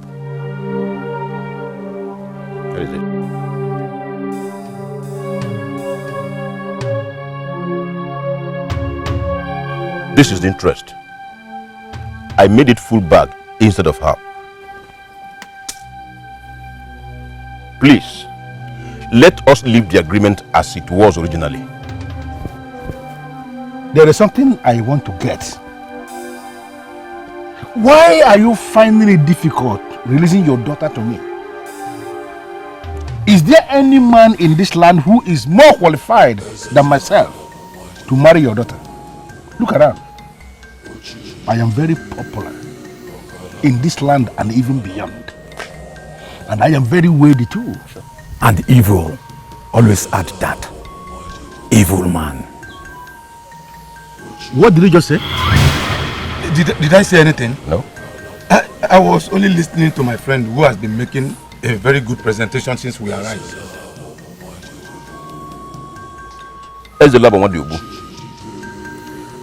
That is it. This is the interest. I made it full bag instead of half. Please, let us leave the agreement as it was originally. There is something I want to get. Why are you finding it difficult releasing your daughter to me? Is there any man in this land who is more qualified than myself to marry your daughter? Look around. I am very popular in this land and even beyond. And I am very worthy too. And evil, always add that. Evil man. What did you just say? Did I say anything? No. I was only listening to my friend who has been making a very good presentation since we arrived. Ezelabomadiugu,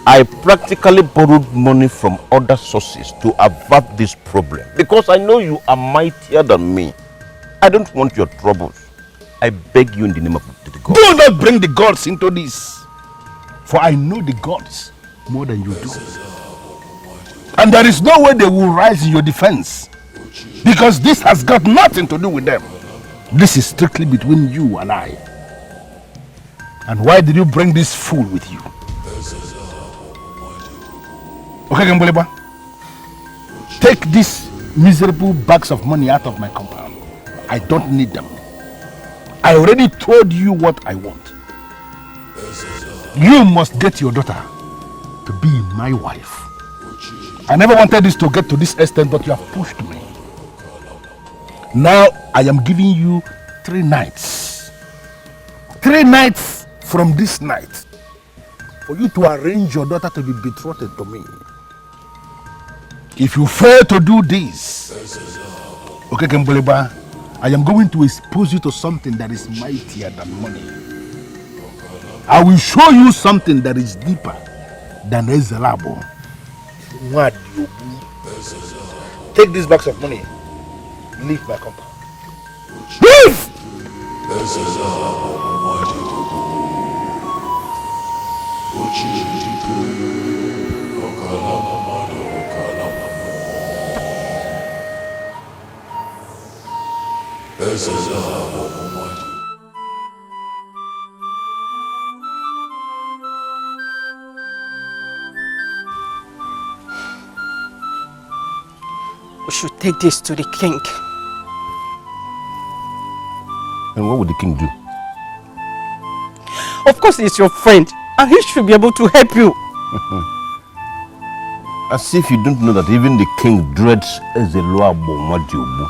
I practically borrowed money from other sources to avert this problem because I know you are mightier than me. I don't want your troubles. I beg you in the name of the gods. Do not bring the gods into this, for I know the gods more than you do. And there is no way they will rise in your defense, because this has got nothing to do with them. This is strictly between you and I. And why did you bring this fool with you? Okay, Gamboleba, take these miserable bags of money out of my compound. I don't need them. I already told you what I want. You must get your daughter to be my wife. I never wanted this to get to this extent, but you have pushed me. Now I am giving you 3 nights. 3 nights from this night for you to arrange your daughter to be betrothed to me. If you fail to do this, okay, Kemboleba, I am going to expose you to something that is mightier than money. I will show you something that is deeper than Ezelabo. What you do? Take these bags of money. Leave my compound. Leave! We should take this to the king. And what would the king do? Of course, he's your friend, and he should be able to help you. As if you don't know that even the king dreads Ezelabomadiugu.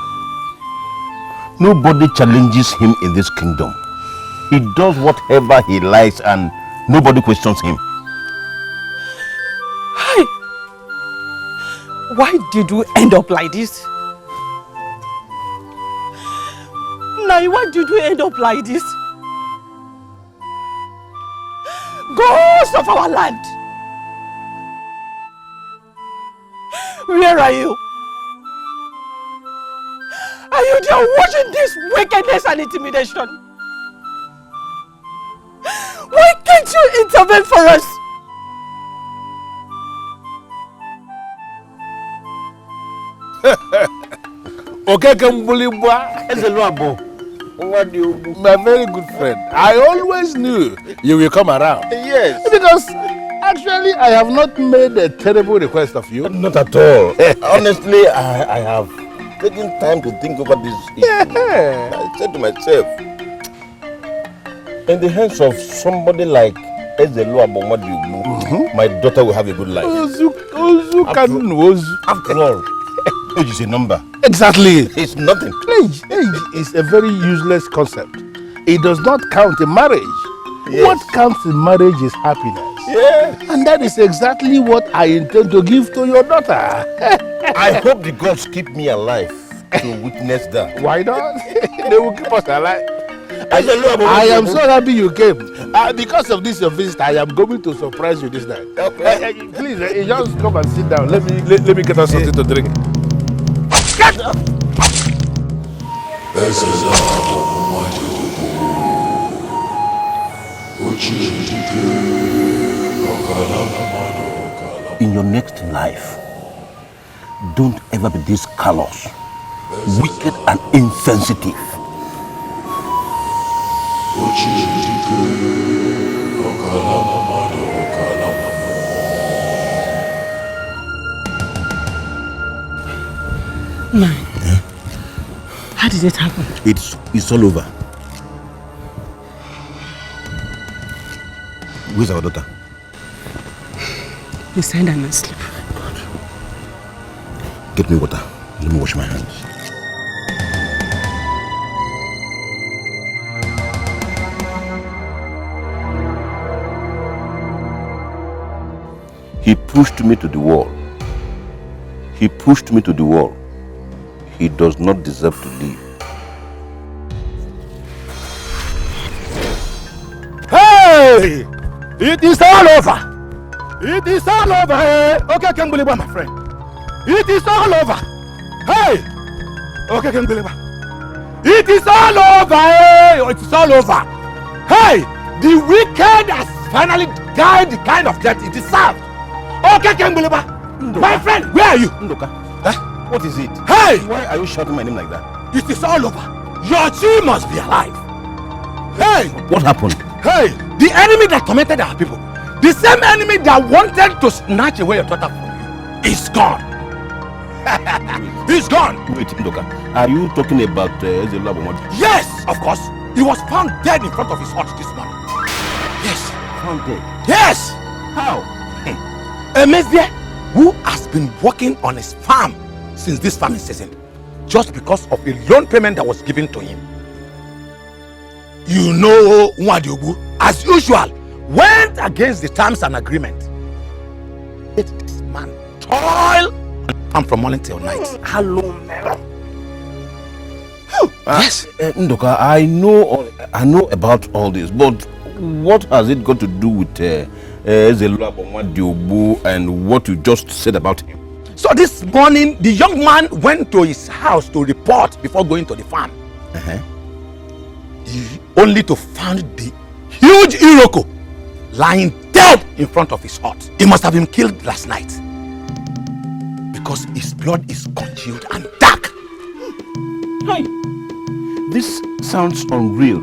Nobody challenges him in this kingdom. He does whatever he likes and nobody questions him. Hi. Why did you end up like this? Why did we end up like this? Ghosts of our land. Where are you? Are you there watching this wickedness and intimidation? Why can't you intervene for us? Okay, my very good friend. I always knew you will come around. Yes. Because actually I have not made a terrible request of you. Not at all. Honestly, I have taken time to think over this issue. Yeah. I said to myself, in the hands of somebody like Enuagu, my daughter will have a good life. After all, age is a number. Exactly. It's nothing. Age is a very useless concept. It does not count in marriage. Yes. What counts in marriage is happiness. Yeah. And that is exactly what I intend to give to your daughter. I hope the gods keep me alive to witness that. Why not? They will keep us alive. I am so happy you came. Because of this your visit, I am going to surprise you this night. Okay. Please, just come and sit down. Let me get us something to drink. Get up! In your next life, don't ever be this callous, wicked and insensitive. Man, how did it happen? It's all over. Where's our daughter? You send her asleep. Get me water. Let me wash my hands. He pushed me to the wall. He pushed me to the wall. He does not deserve to live. Hey! It is all over! It is all over! Hey! Okay, Kembuleba, my friend. It is all over! Hey! Okay, Kembuleba. It is all over! Hey! It is all over! Hey! The wicked has finally died the kind of death it deserved! Okay, Kembuleba! My friend, where are you? Ndoka. Huh? What is it? Hey! Why are you shouting my name like that? It is all over. Your team must be alive. Hey! What happened? Hey! The enemy that tormented our people, the same enemy that wanted to snatch away your daughter from you, is gone. He's gone. Wait, Ndoka. Are you talking about Enuagu? Yes, of course. He was found dead in front of his hut this morning. Yes. Found dead? Yes. How? A mesbia who has been working on his farm since this farming season, just because of a loan payment that was given to him. You know, Nwadiobu, as usual, went against the terms and agreement. Let this man toil and from morning till night. Hello, yes. Ndoka, I know about all this, but what has it got to do with Enuagu and what you just said about him? So this morning, the young man went to his house to report before going to the farm. Only to find the huge Iroko lying dead in front of his hut. He must have been killed last night because his blood is congealed and dark. Hi. This sounds unreal.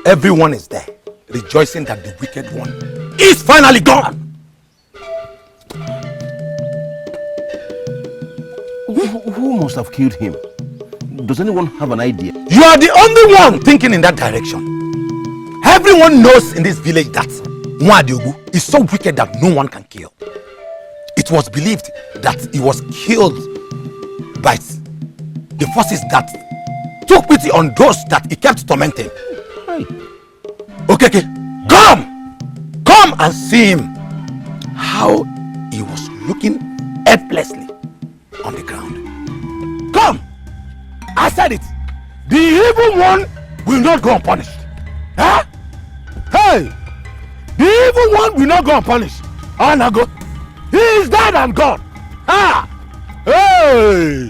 Everyone is there, rejoicing that the wicked one is finally gone. Who must have killed him? Does anyone have an idea? You are the only one thinking in that direction. Everyone knows in this village that Nwadiobu is so wicked that no one can kill. It was believed that he was killed by the forces that took pity on those that he kept tormenting. Okay, come and see him. How he was looking helplessly on the ground. Come! I said it. The evil one will not go unpunished. Huh? Hey! The evil one will not go unpunished. Anago. He is dead and gone. Ah! Hey!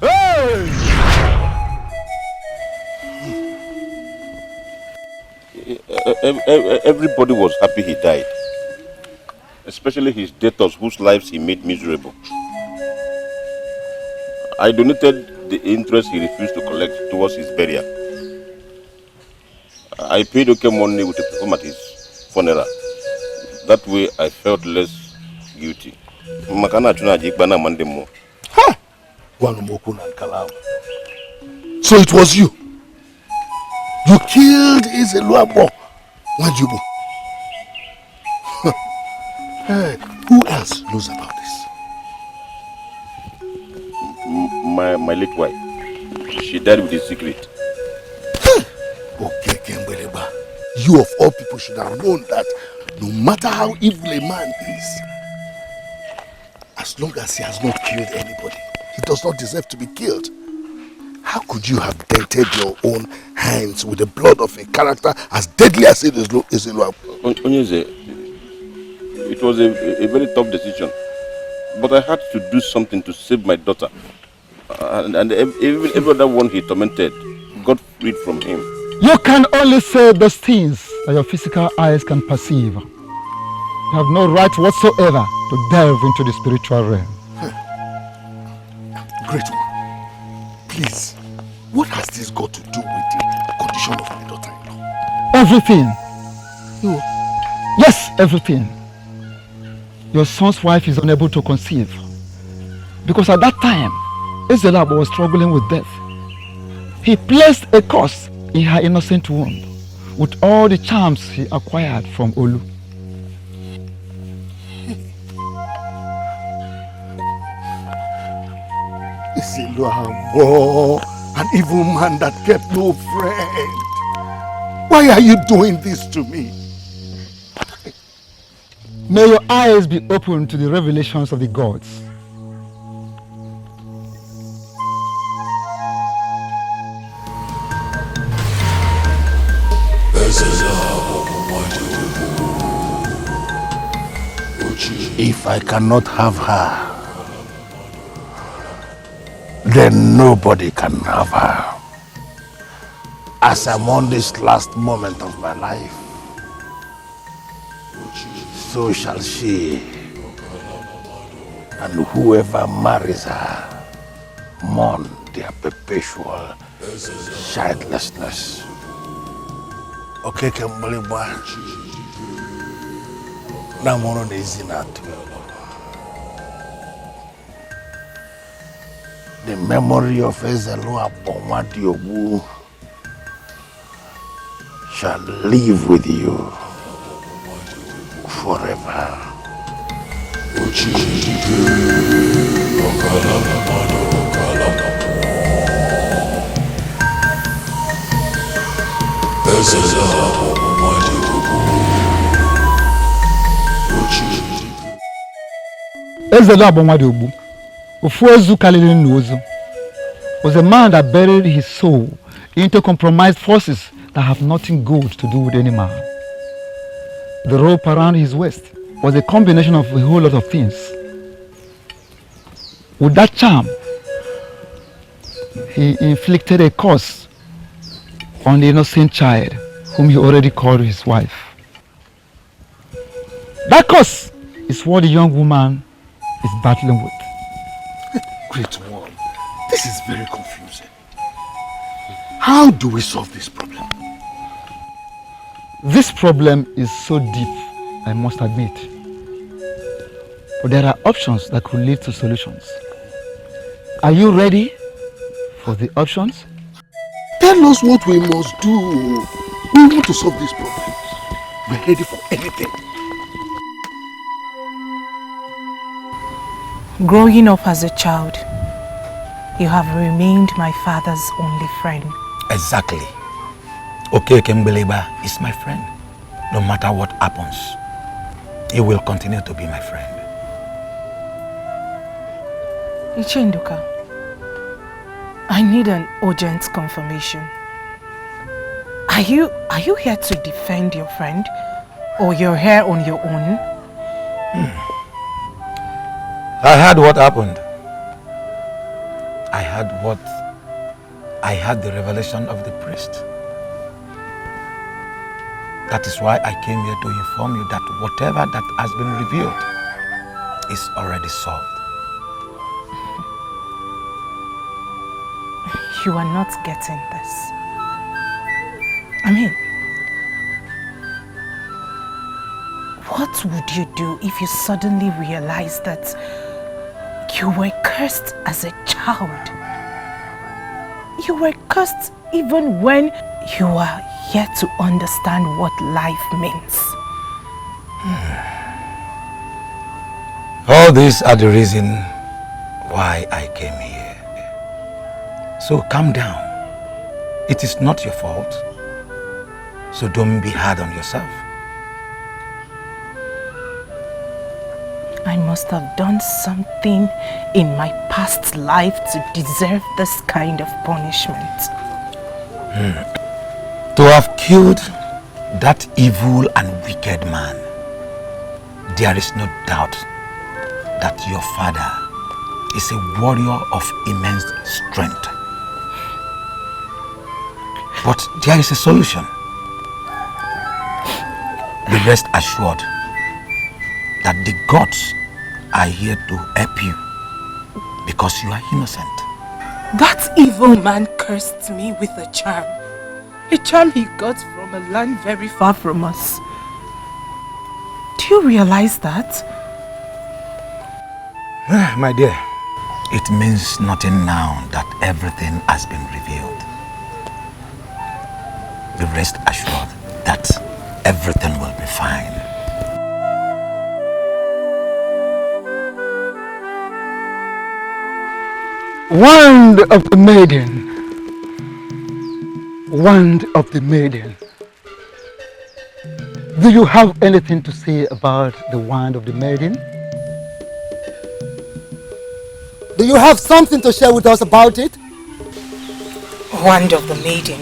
Hey! Everybody was happy he died. Especially his debtors whose lives he made miserable. I donated the interest he refused to collect towards his burial. I paid okay money with a perform at his funeral. That way I felt less guilty. Makana tuna jikbana mandemo. Ha! So it was you. You killed Enuagu Nwajubu. Hey, who else knows about this? My late wife. She died with a secret. Okay, Kembeleba. You of all people should have known that no matter how evil a man is, as long as he has not killed anybody, he does not deserve to be killed. How could you have dented your own hands with the blood of a character as deadly as it is Enuagu? Onyeze, it was a very tough decision. But I had to do something to save my daughter. And even every other one he tormented got freed from him. You can only say those things that your physical eyes can perceive. You have no right whatsoever to delve into the spiritual realm. Great one. Please, what has this got to do with the condition of my daughter-in-law? Everything. No. Yes, everything. Your son's wife is unable to conceive. Because at that time, Ezelab was struggling with death. He placed a curse in her innocent womb with all the charms he acquired from Olu. Ezelab, an evil man that kept no friend. Why are you doing this to me? May your eyes be open to the revelations of the gods. If I cannot have her, then nobody can have her. As I'm on this last moment of my life, so shall she, and whoever marries her mourn their perpetual childlessness. Okay, Kembaliba. Namono Nezinatu. The memory of Enuagu Nwajubu shall live with you forever. Enuagu Nwajubu, Ugezu Chinenye, was a man that buried his soul into compromised forces that have nothing good to do with any man. The rope around his waist was a combination of a whole lot of things. With that charm, he inflicted a curse on the innocent child whom he already called his wife. That curse is what the young woman is battling with. Great one. This is very confusing. How do we solve this problem? This problem is so deep, I must admit. But there are options that could lead to solutions. Are you ready for the options? Tell us what we must do. We want to solve this problem. We're ready for anything. Growing up as a child, you have remained my father's only friend. Exactly. Okay, Kembeleba is my friend. No matter what happens, he will continue to be my friend. Ichenduka, I need an urgent confirmation. Are you here to defend your friend? Or you're here on your own? I heard what happened. I had the revelation of the priest. That is why I came here to inform you that whatever that has been revealed is already solved. You are not getting this. I mean, what would you do if you suddenly realized that you were cursed as a child? You were cursed even when you are yet to understand what life means. All these are the reason why I came here. So calm down. It is not your fault. So don't be hard on yourself. I must have done something in my past life to deserve this kind of punishment. To have killed that evil and wicked man, there is no doubt that your father is a warrior of immense strength. But there is a solution. Be rest assured that the gods are here to help you because you are innocent. That evil man cursed me with a charm he got from a land very far from us. Do you realize that? My dear, it means nothing now that everything has been revealed. Be rest assured that everything will be fine. Wand of the maiden. Wand of the maiden. Do you have anything to say about the wand of the maiden? Do you have something to share with us about it? Wand of the maiden?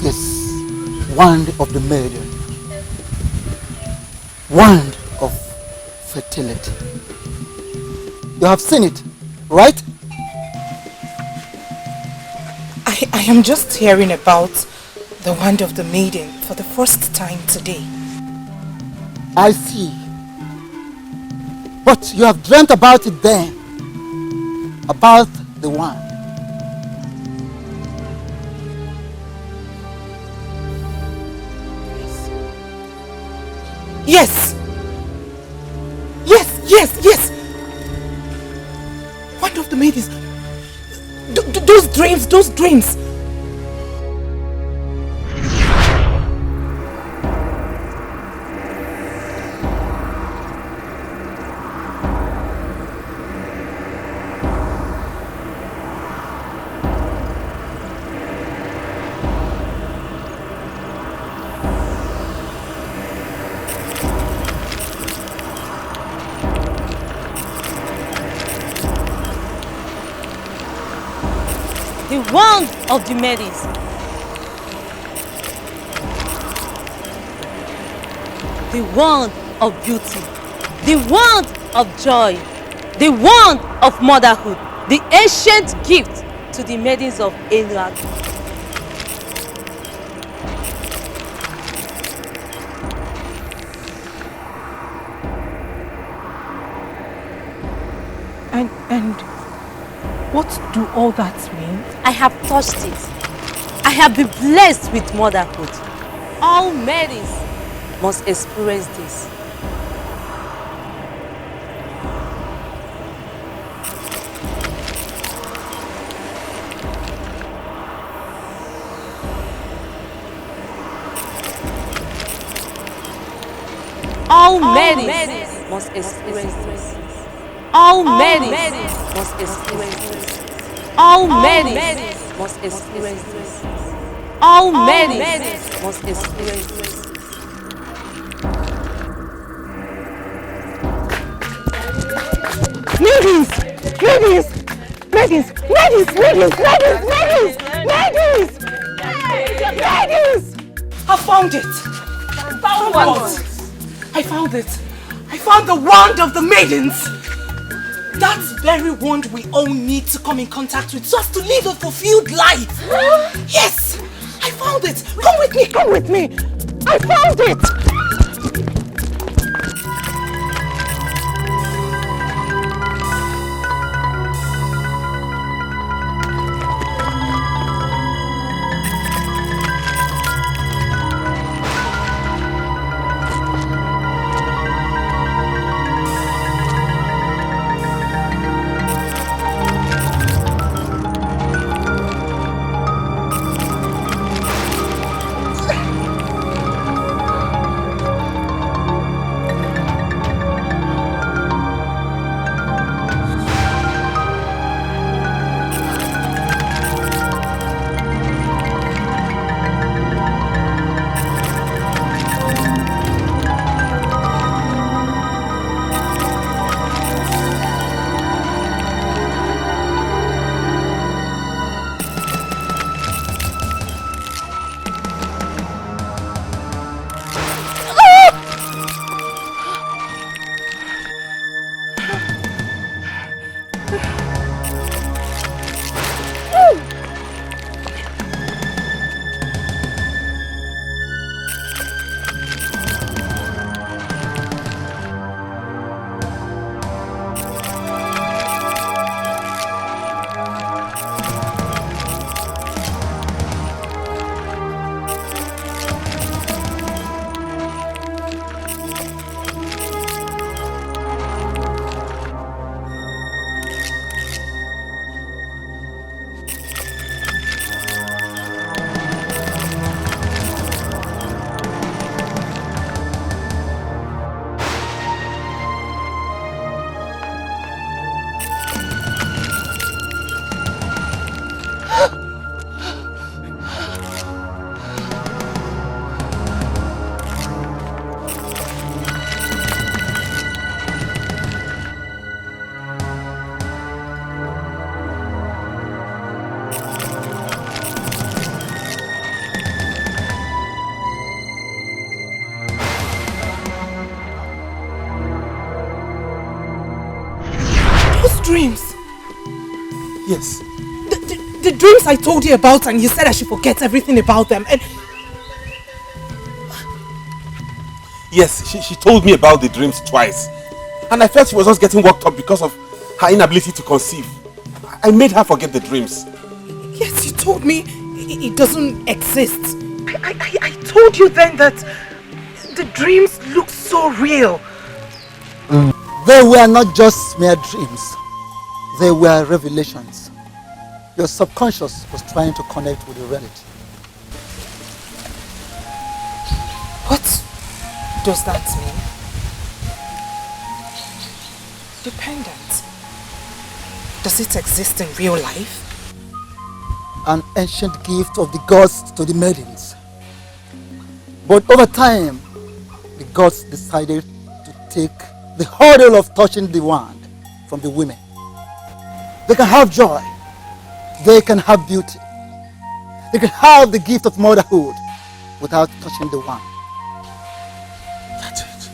Yes, wand of the maiden. Wand of fertility. You have seen it, right? I am just hearing about the wand of the maiden for the first time today. I see. But you have dreamt about it then. About the wand. Yes! Yes, yes, yes! Wand of the maidens. Those dreams! The wand of the maidens. The wand of beauty. The wand of joy. The wand of motherhood. The ancient gift to the maidens of Enuagu. And what do all that mean? I have touched it. I have been blessed with motherhood. All maidens must experience this. All maidens must experience this. All maidens must experience this. All maidens must experience this. All maidens must experience this. Maidens! Ladies! I found it! Found what? I found it! I found the wand of the maidens! That very wand we all need to come in contact with so as to live a fulfilled life! Yes! I found it! Come with me! I found it! Dreams? Yes. The dreams I told you about, and you said I should forget everything about them, and... Yes, she told me about the dreams twice. And I felt she was just getting worked up because of her inability to conceive. I made her forget the dreams. Yes, you told me it doesn't exist. I told you then that the dreams look so real. They were not just mere dreams. They were revelations. Your subconscious was trying to connect with the reality. What does that mean? Dependent. Does it exist in real life? An ancient gift of the gods to the maidens. But over time, the gods decided to take the hurdle of touching the wand from the women. They can have joy. They can have beauty. They can have the gift of motherhood without touching the wand. That's it.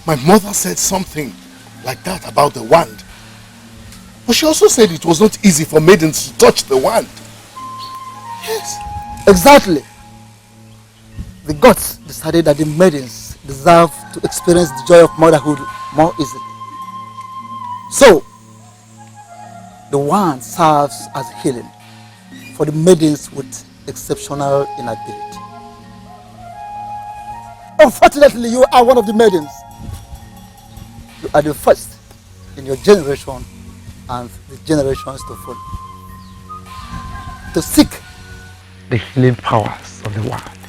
My mother said something like that about the wand. But she also said it was not easy for maidens to touch the wand. Yes. Exactly. The gods decided that the maidens deserve to experience the joy of motherhood more easily. So, the wand serves as healing for the maidens with exceptional inability. Unfortunately, you are one of the maidens. You are the first in your generation and the generations to follow to seek the healing powers of the wand.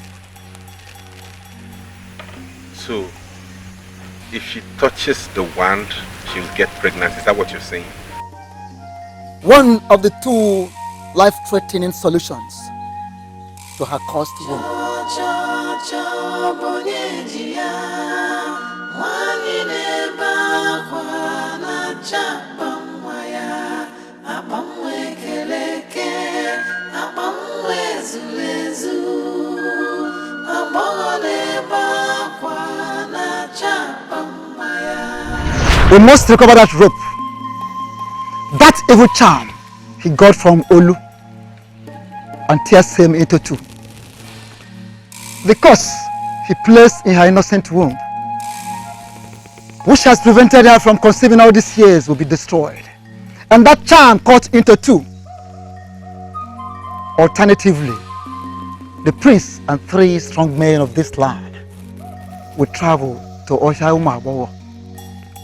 So, if she touches the wand, she'll get pregnant. Is that what you're saying? One of the two life-threatening solutions to her cursed womb. We must recover that rope. That evil charm he got from Olu and tears him into two. The curse he placed in her innocent womb, which has prevented her from conceiving all these years, will be destroyed. And that charm cut into two. Alternatively, the prince and 3 strong men of this land will travel to Osita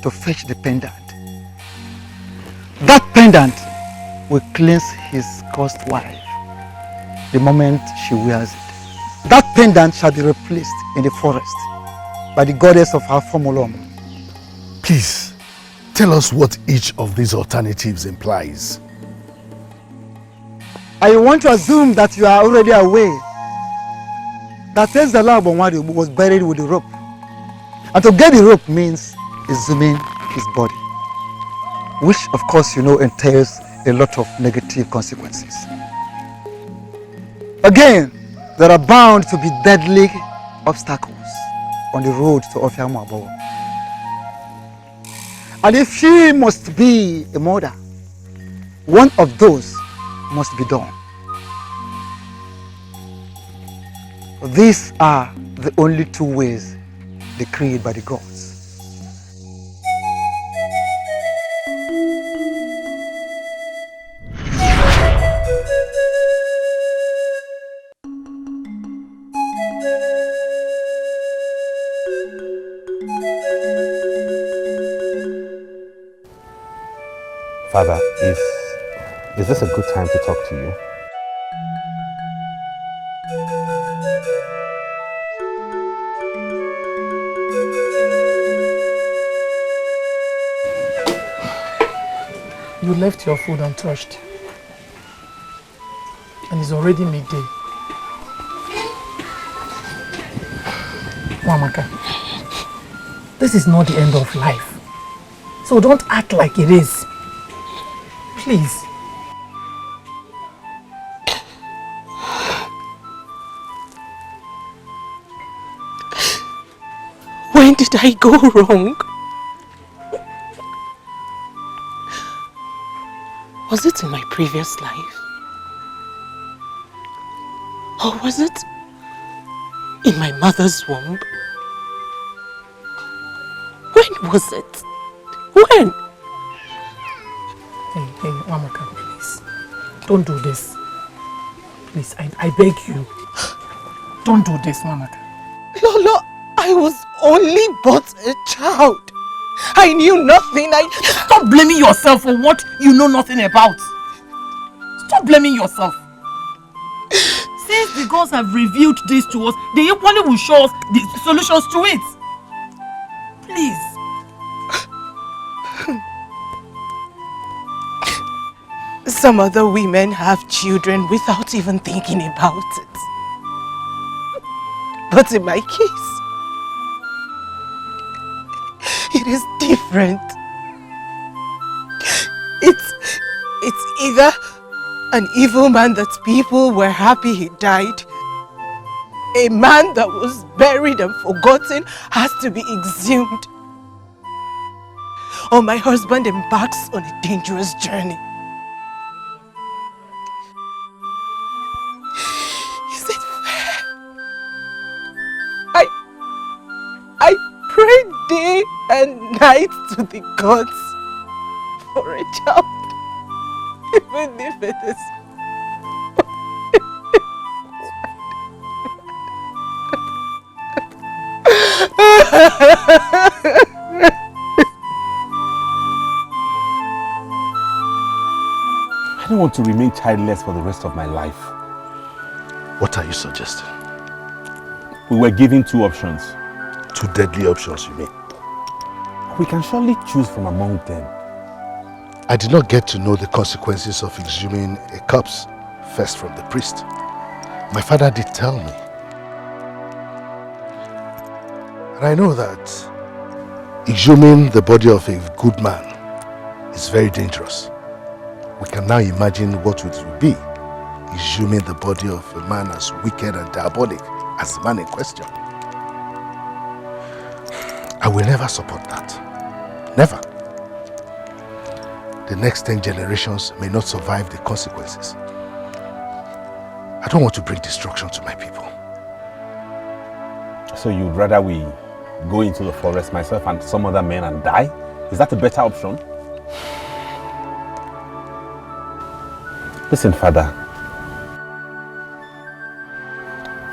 to fetch the pendant. That pendant will cleanse his cursed wife the moment she wears it. That pendant shall be replaced in the forest by the goddess of her Akwaliomumu. Please, tell us what each of these alternatives implies. I want to assume that you are already aware that Escalating was buried with the rope. And to get the rope means exhuming his body, which of course you know entails a lot of negative consequences. Again, there are bound to be deadly obstacles on the road to Akwaliomumu. And if she must be a mother, one of those must be done. These are the only 2 ways decreed by the gods. Father, is this a good time to talk to you? You left your food untouched. And it's already midday. Mamaka, this is not the end of life. So don't act like it is. Please. When did I go wrong? Was it in my previous life? Or was it in my mother's womb? When was it? When? Hey, Mamaka, please. Don't do this. Please, I beg you. Don't do this, Mamaka. Lolo, I was only but a child. I knew nothing. Stop blaming yourself for what you know nothing about. Stop blaming yourself. Since the gods have revealed this to us, they equally will show us the solutions to it. Please. Some other women have children without even thinking about it. But in my case, it is different. It's either an evil man that people were happy he died, a man that was buried and forgotten has to be exhumed, or my husband embarks on a dangerous journey. Is it fair? I pray day and night to the gods for a child, even if it is I don't want to remain childless for the rest of my life. What are you suggesting? We were given 2 options. 2 deadly options, you mean? We can surely choose from among them. I did not get to know the consequences of exhuming a corpse first from the priest. My father did tell me. And I know that exhuming the body of a good man is very dangerous. We can now imagine what it would be exhuming the body of a man as wicked and diabolic as the man in question. I will never support that. Never. The next 10 generations may not survive the consequences. I don't want to bring destruction to my people. So you'd rather we go into the forest, myself and some other men, and die? Is that a better option? Listen, Father.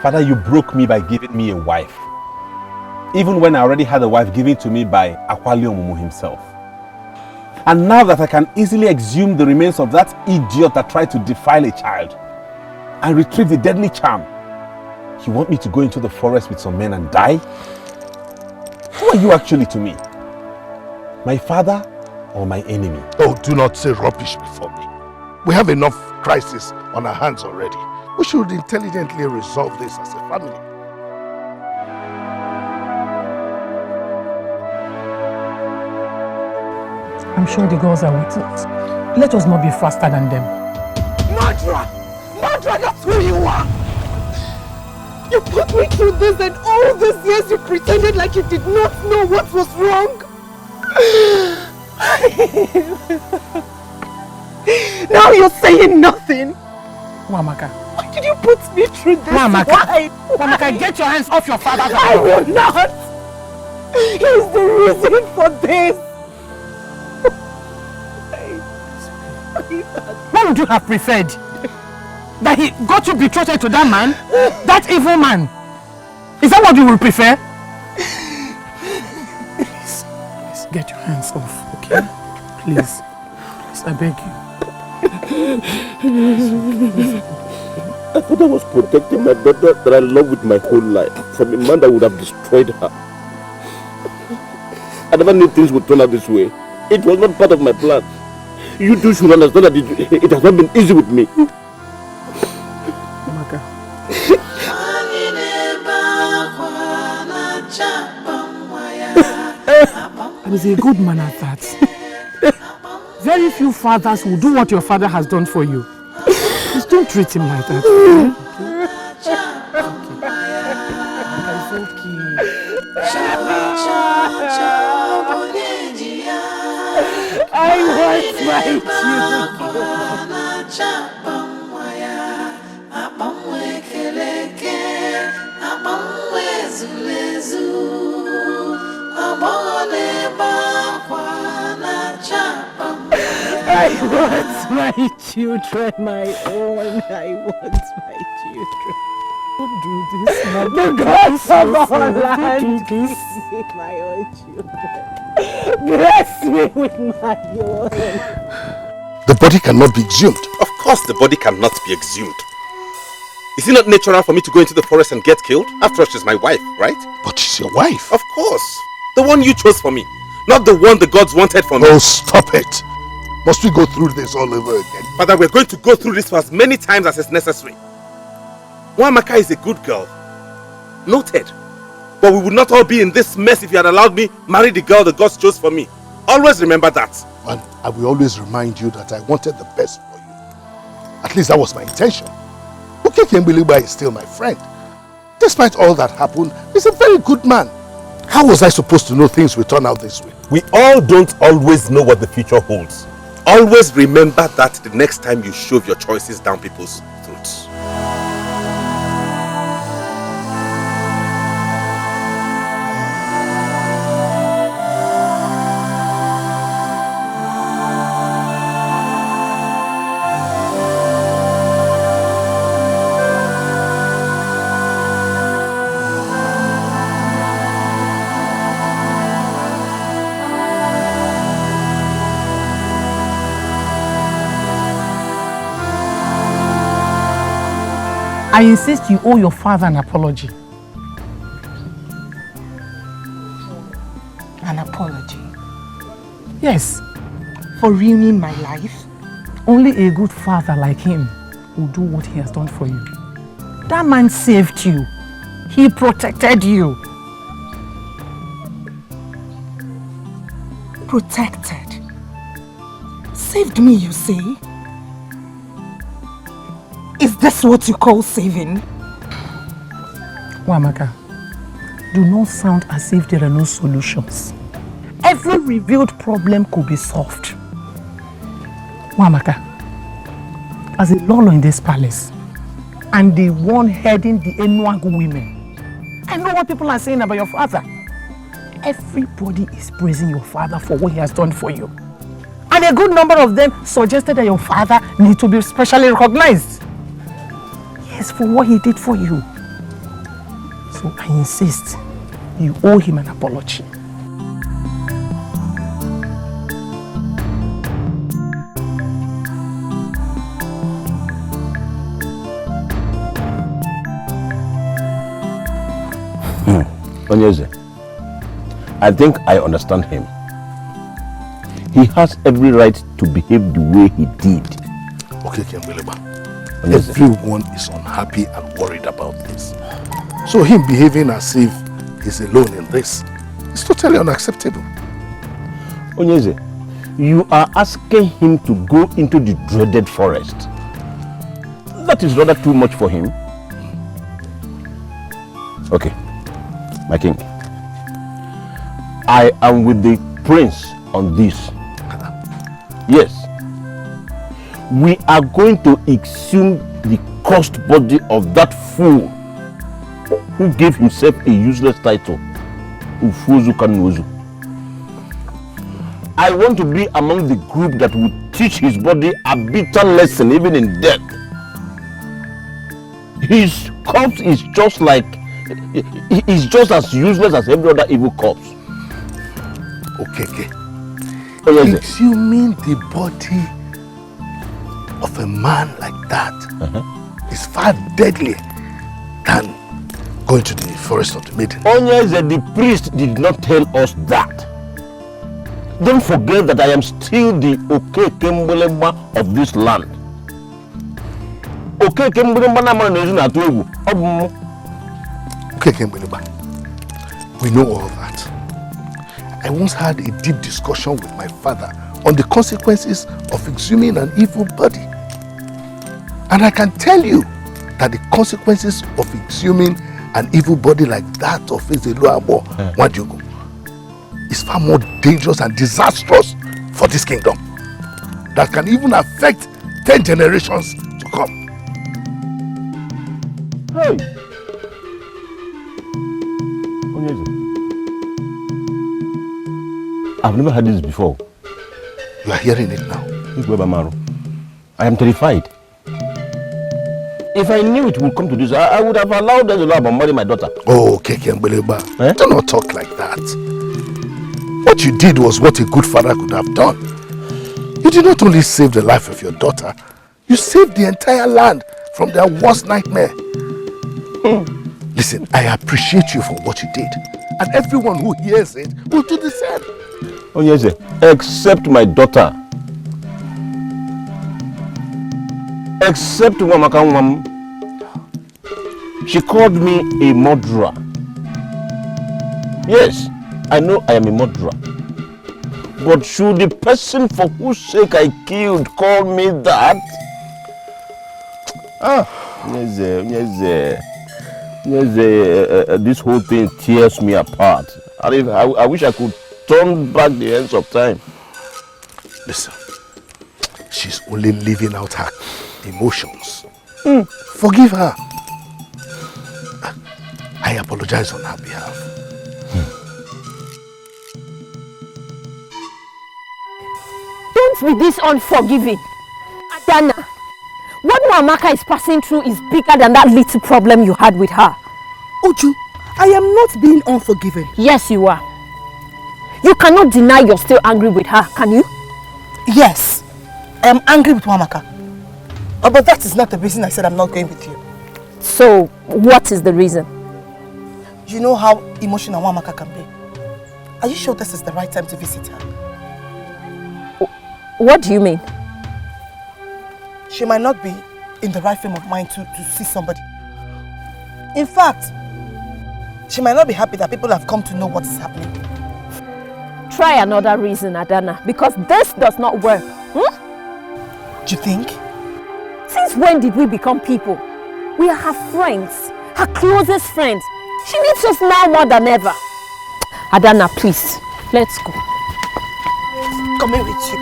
Father, you broke me by giving me a wife. Even when I already had a wife given to me by Akwaliomumu himself. And now that I can easily exhume the remains of that idiot that tried to defile a child and retrieve the deadly charm, you want me to go into the forest with some men and die? Who are you actually to me? My father or my enemy? Oh, do not say rubbish before me. We have enough crisis on our hands already. We should intelligently resolve this as a family. I'm sure the girls are with us. Let us not be faster than them. Madra! Madra, that's who you are! You put me through this, and all these years you pretended like you did not know what was wrong. Now you're saying nothing. Wamaka. Why did you put me through this? Wamaka. Why? Wamaka, get your hands off your father's I will not. He's the reason for this. What would you have preferred? That he got you betrothed to that man? That evil man? Is that what you would prefer? Please get your hands off, okay? Please. Please, I beg you. I thought I was protecting my daughter that I love with my whole life from a man that would have destroyed her. I never knew things would turn out this way. It was not part of my plan. You two should understand that it has not been easy with me. I was a good man at that. Very few fathers will do what your father has done for you. Please don't treat him like that. I want my I want my children, my own. I want my children. Don't do this. The gods of our land, give me my own children. Bless me with my own. The body cannot be exhumed. Of course the body cannot be exhumed. Is it not natural for me to go into the forest and get killed? After all, she's my wife, right? But she's your wife. Of course. The one you chose for me. Not the one the gods wanted for me. Oh, stop it. Must we go through this all over again? Father, we're going to go through this for as many times as is necessary. Nwamaka is a good girl. Noted. But we would not all be in this mess if you had allowed me marry the girl the gods chose for me. Always remember that. And I will always remind you that I wanted the best for you. At least that was my intention. Ubah is still my friend. Despite all that happened, he's a very good man. How was I supposed to know things will turn out this way? We all don't always know what the future holds. Always remember that the next time you shove your choices down people's throats. I insist you owe your father an apology. An apology? Yes. For ruining my life? Only a good father like him will do what he has done for you. That man saved you. He protected you. Protected? Saved me, you say? Is this what you call saving? Wamaka, do not sound as if there are no solutions. Every revealed problem could be solved. Wamaka, as a lolo in this palace, and the one heading the Enuagu women, I know what people are saying about your father. Everybody is praising your father for what he has done for you. And a good number of them suggested that your father needs to be specially recognized. Yes, for what he did for you. So I insist, you owe him an apology. Onyeze, I think I understand him. He has every right to behave the way he did. Okay, Kembeleba. Everyone is unhappy and worried about this. So him behaving as if he's alone in this is totally unacceptable. Onyeze, you are asking him to go into the dreaded forest. That is rather too much for him. Okay, my king. I am with the prince on this. Yes. We are going to exhume the cursed body of that fool who gave himself a useless title, Ufuzu Kanuzu. I want to be among the group that will teach his body a bitter lesson even in death. His corpse is just as useless as every other evil corpse. Okay. Exhuming the body of a man like that is far deadlier than going to the forest of the maiden. Onyeze, the priest did not tell us that. Don't forget that I am still the Okekembelema of this land. Okekembelema na mwana nezu na atuegu. Okekembelema, we know all that. I once had a deep discussion with my father on the consequences of exhuming an evil body. And I can tell you that the consequences of exhuming an evil body like that of Ezeluabo Nwajugo is far more dangerous and disastrous for this kingdom that can even affect 10 generations to come. Hey! Onyeze, I've never heard this before. You are hearing it now. I am terrified. If I knew it would come to this, I would have allowed them to marry my daughter. Oh, Kekembeleba, do not talk like that. What you did was what a good father could have done. You did not only save the life of your daughter, you saved the entire land from their worst nightmare. Listen, I appreciate you for what you did. And everyone who hears it will do the same. Onyeze, except my daughter. Except Wamaka. She called me a murderer. Yes, I know I am a murderer. But should the person for whose sake I killed call me that? This whole thing tears me apart. I wish I could turn back the ends of time. Listen, she's only living out her emotions. Forgive her. I apologize on her behalf. Don't be this unforgiving. Adana, what Nwamaka is passing through is bigger than that little problem you had with her. Uju, I am not being unforgiving. Yes, you are. You cannot deny you're still angry with her, can you? Yes, I am angry with Nwamaka. But that is not the reason I said I'm not going with you. So, what is the reason? You know how emotional Nwamaka can be. Are you sure this is the right time to visit her? What do you mean? She might not be in the right frame of mind to see somebody. In fact, she might not be happy that people have come to know what is happening. Try another reason, Adana, because this does not work. Do you think? Since when did we become people? We are her friends, her closest friends. She needs us now more than ever. Adana, please, let's go. Coming with you.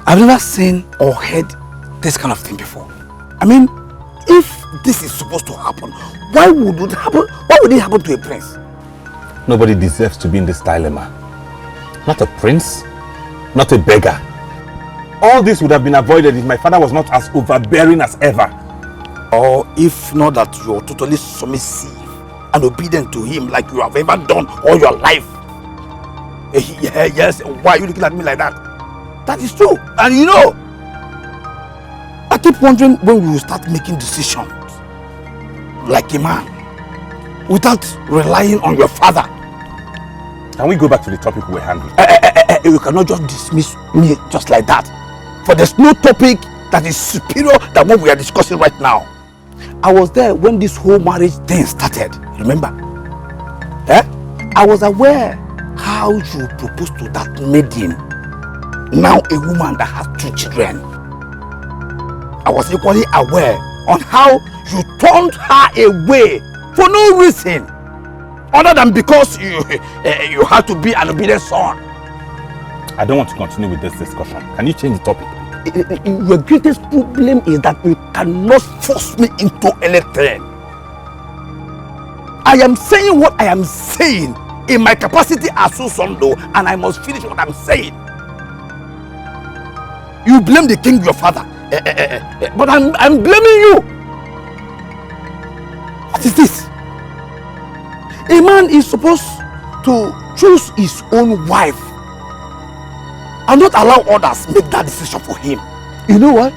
I've never seen or heard this kind of thing before. I mean, if this is supposed to happen, why would it happen? Why would it happen to a prince? Nobody deserves to be in this dilemma. Not a prince, not a beggar. All this would have been avoided if my father was not as overbearing as ever. Or if not that you're totally submissive and obedient to him like you have ever done all your life. Yes, why are you looking at me like that? That is true. And you know, I keep wondering when we will start making decisions like a man without relying on your father. Can we go back to the topic we're handling? You cannot just dismiss me just like that. For there's no topic that is superior than what we are discussing right now. I was there when this whole marriage thing started, remember? I was aware how you proposed to that maiden, now a woman that has 2 children. I was equally aware on how you turned her away for no reason other than because you had to be an obedient son. I don't want to continue with this discussion. Can you change the topic? Your greatest problem is that you cannot force me into anything. I am saying what I am saying in my capacity as Susondo, and I must finish what I'm saying. You blame the king, your father, but I'm blaming you. What is this? A man is supposed to choose his own wife and not allow others make that decision for him. You know why?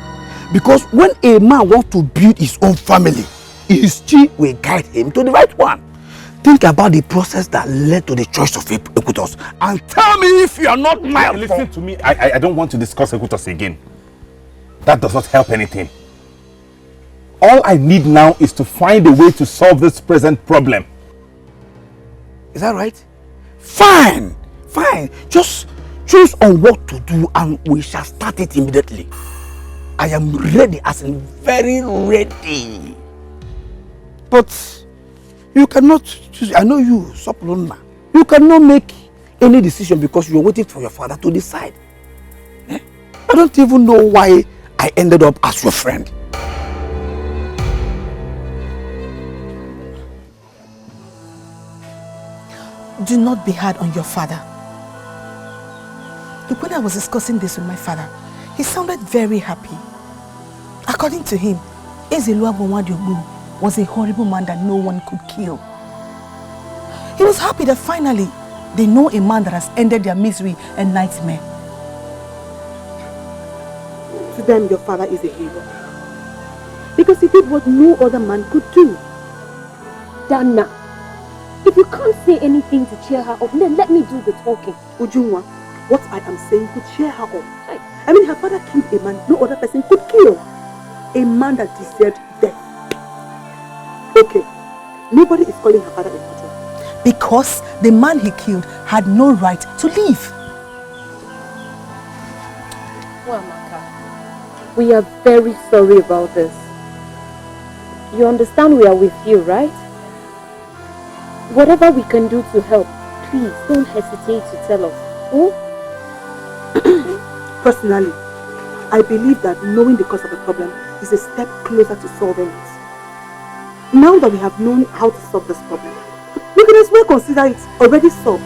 Because when a man wants to build his own family, his chi will guide him to the right one. Think about the process that led to the choice of Equitos and tell me if you are not mild. Listen to me. I don't want to discuss Equitos again. That does not help anything. All I need now is to find a way to solve this present problem. Is that right? Fine. Fine. Just choose on what to do and we shall start it immediately. I am ready, as in very ready. But you cannot choose. I know you, Sopulunna. You cannot make any decision because you are waiting for your father to decide. I don't even know why I ended up as your friend. Do not be hard on your father. Look, when I was discussing this with my father, he sounded very happy. According to him, Enuagu was a horrible man that no one could kill. He was happy that finally they know a man that has ended their misery and nightmare. To them, your father is a hero. Because he did what no other man could do. Dana, if you can't say anything to cheer her up, then let me do the talking. Ujunwa, what I am saying could cheer her up. I mean, her father killed a man no other person could kill. A man that deserved death. Okay, nobody is calling her father a murderer. Because the man he killed had no right to live. Well, Amaka, we are very sorry about this. You understand we are with you, right? Whatever we can do to help, please don't hesitate to tell us. Oh? Personally, I believe that knowing the cause of the problem is a step closer to solving it. Now that we have known how to solve this problem, we can as well consider it already solved.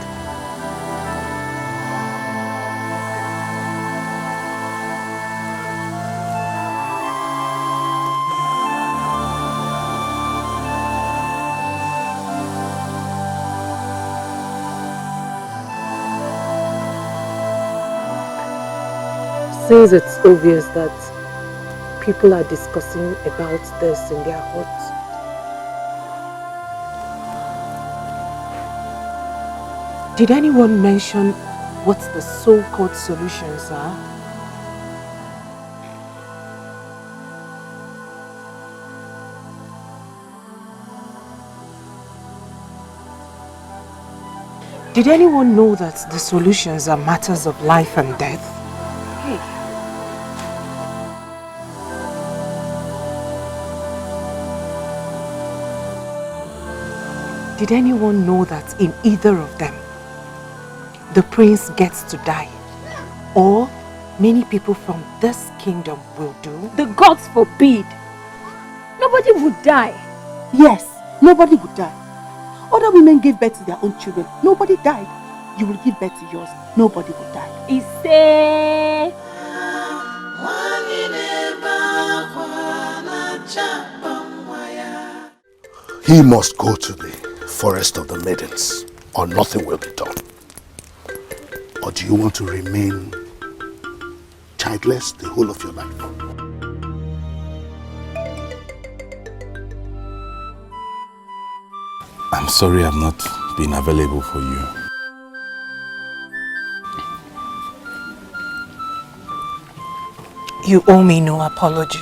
Since it's obvious that people are discussing about this in their hearts, did anyone mention what the so-called solutions are? Did anyone know that the solutions are matters of life and death? Hey. Did anyone know that in either of them, the prince gets to die? Or many people from this kingdom will do? The gods forbid. Nobody would die. Yes, nobody would die. Other women gave birth to their own children. Nobody died. You will give birth to yours. Nobody will die. He must go to the forest of the maidens, or nothing will be done. Or do you want to remain childless the whole of your life? I'm sorry I've not been available for you. You owe me no apology.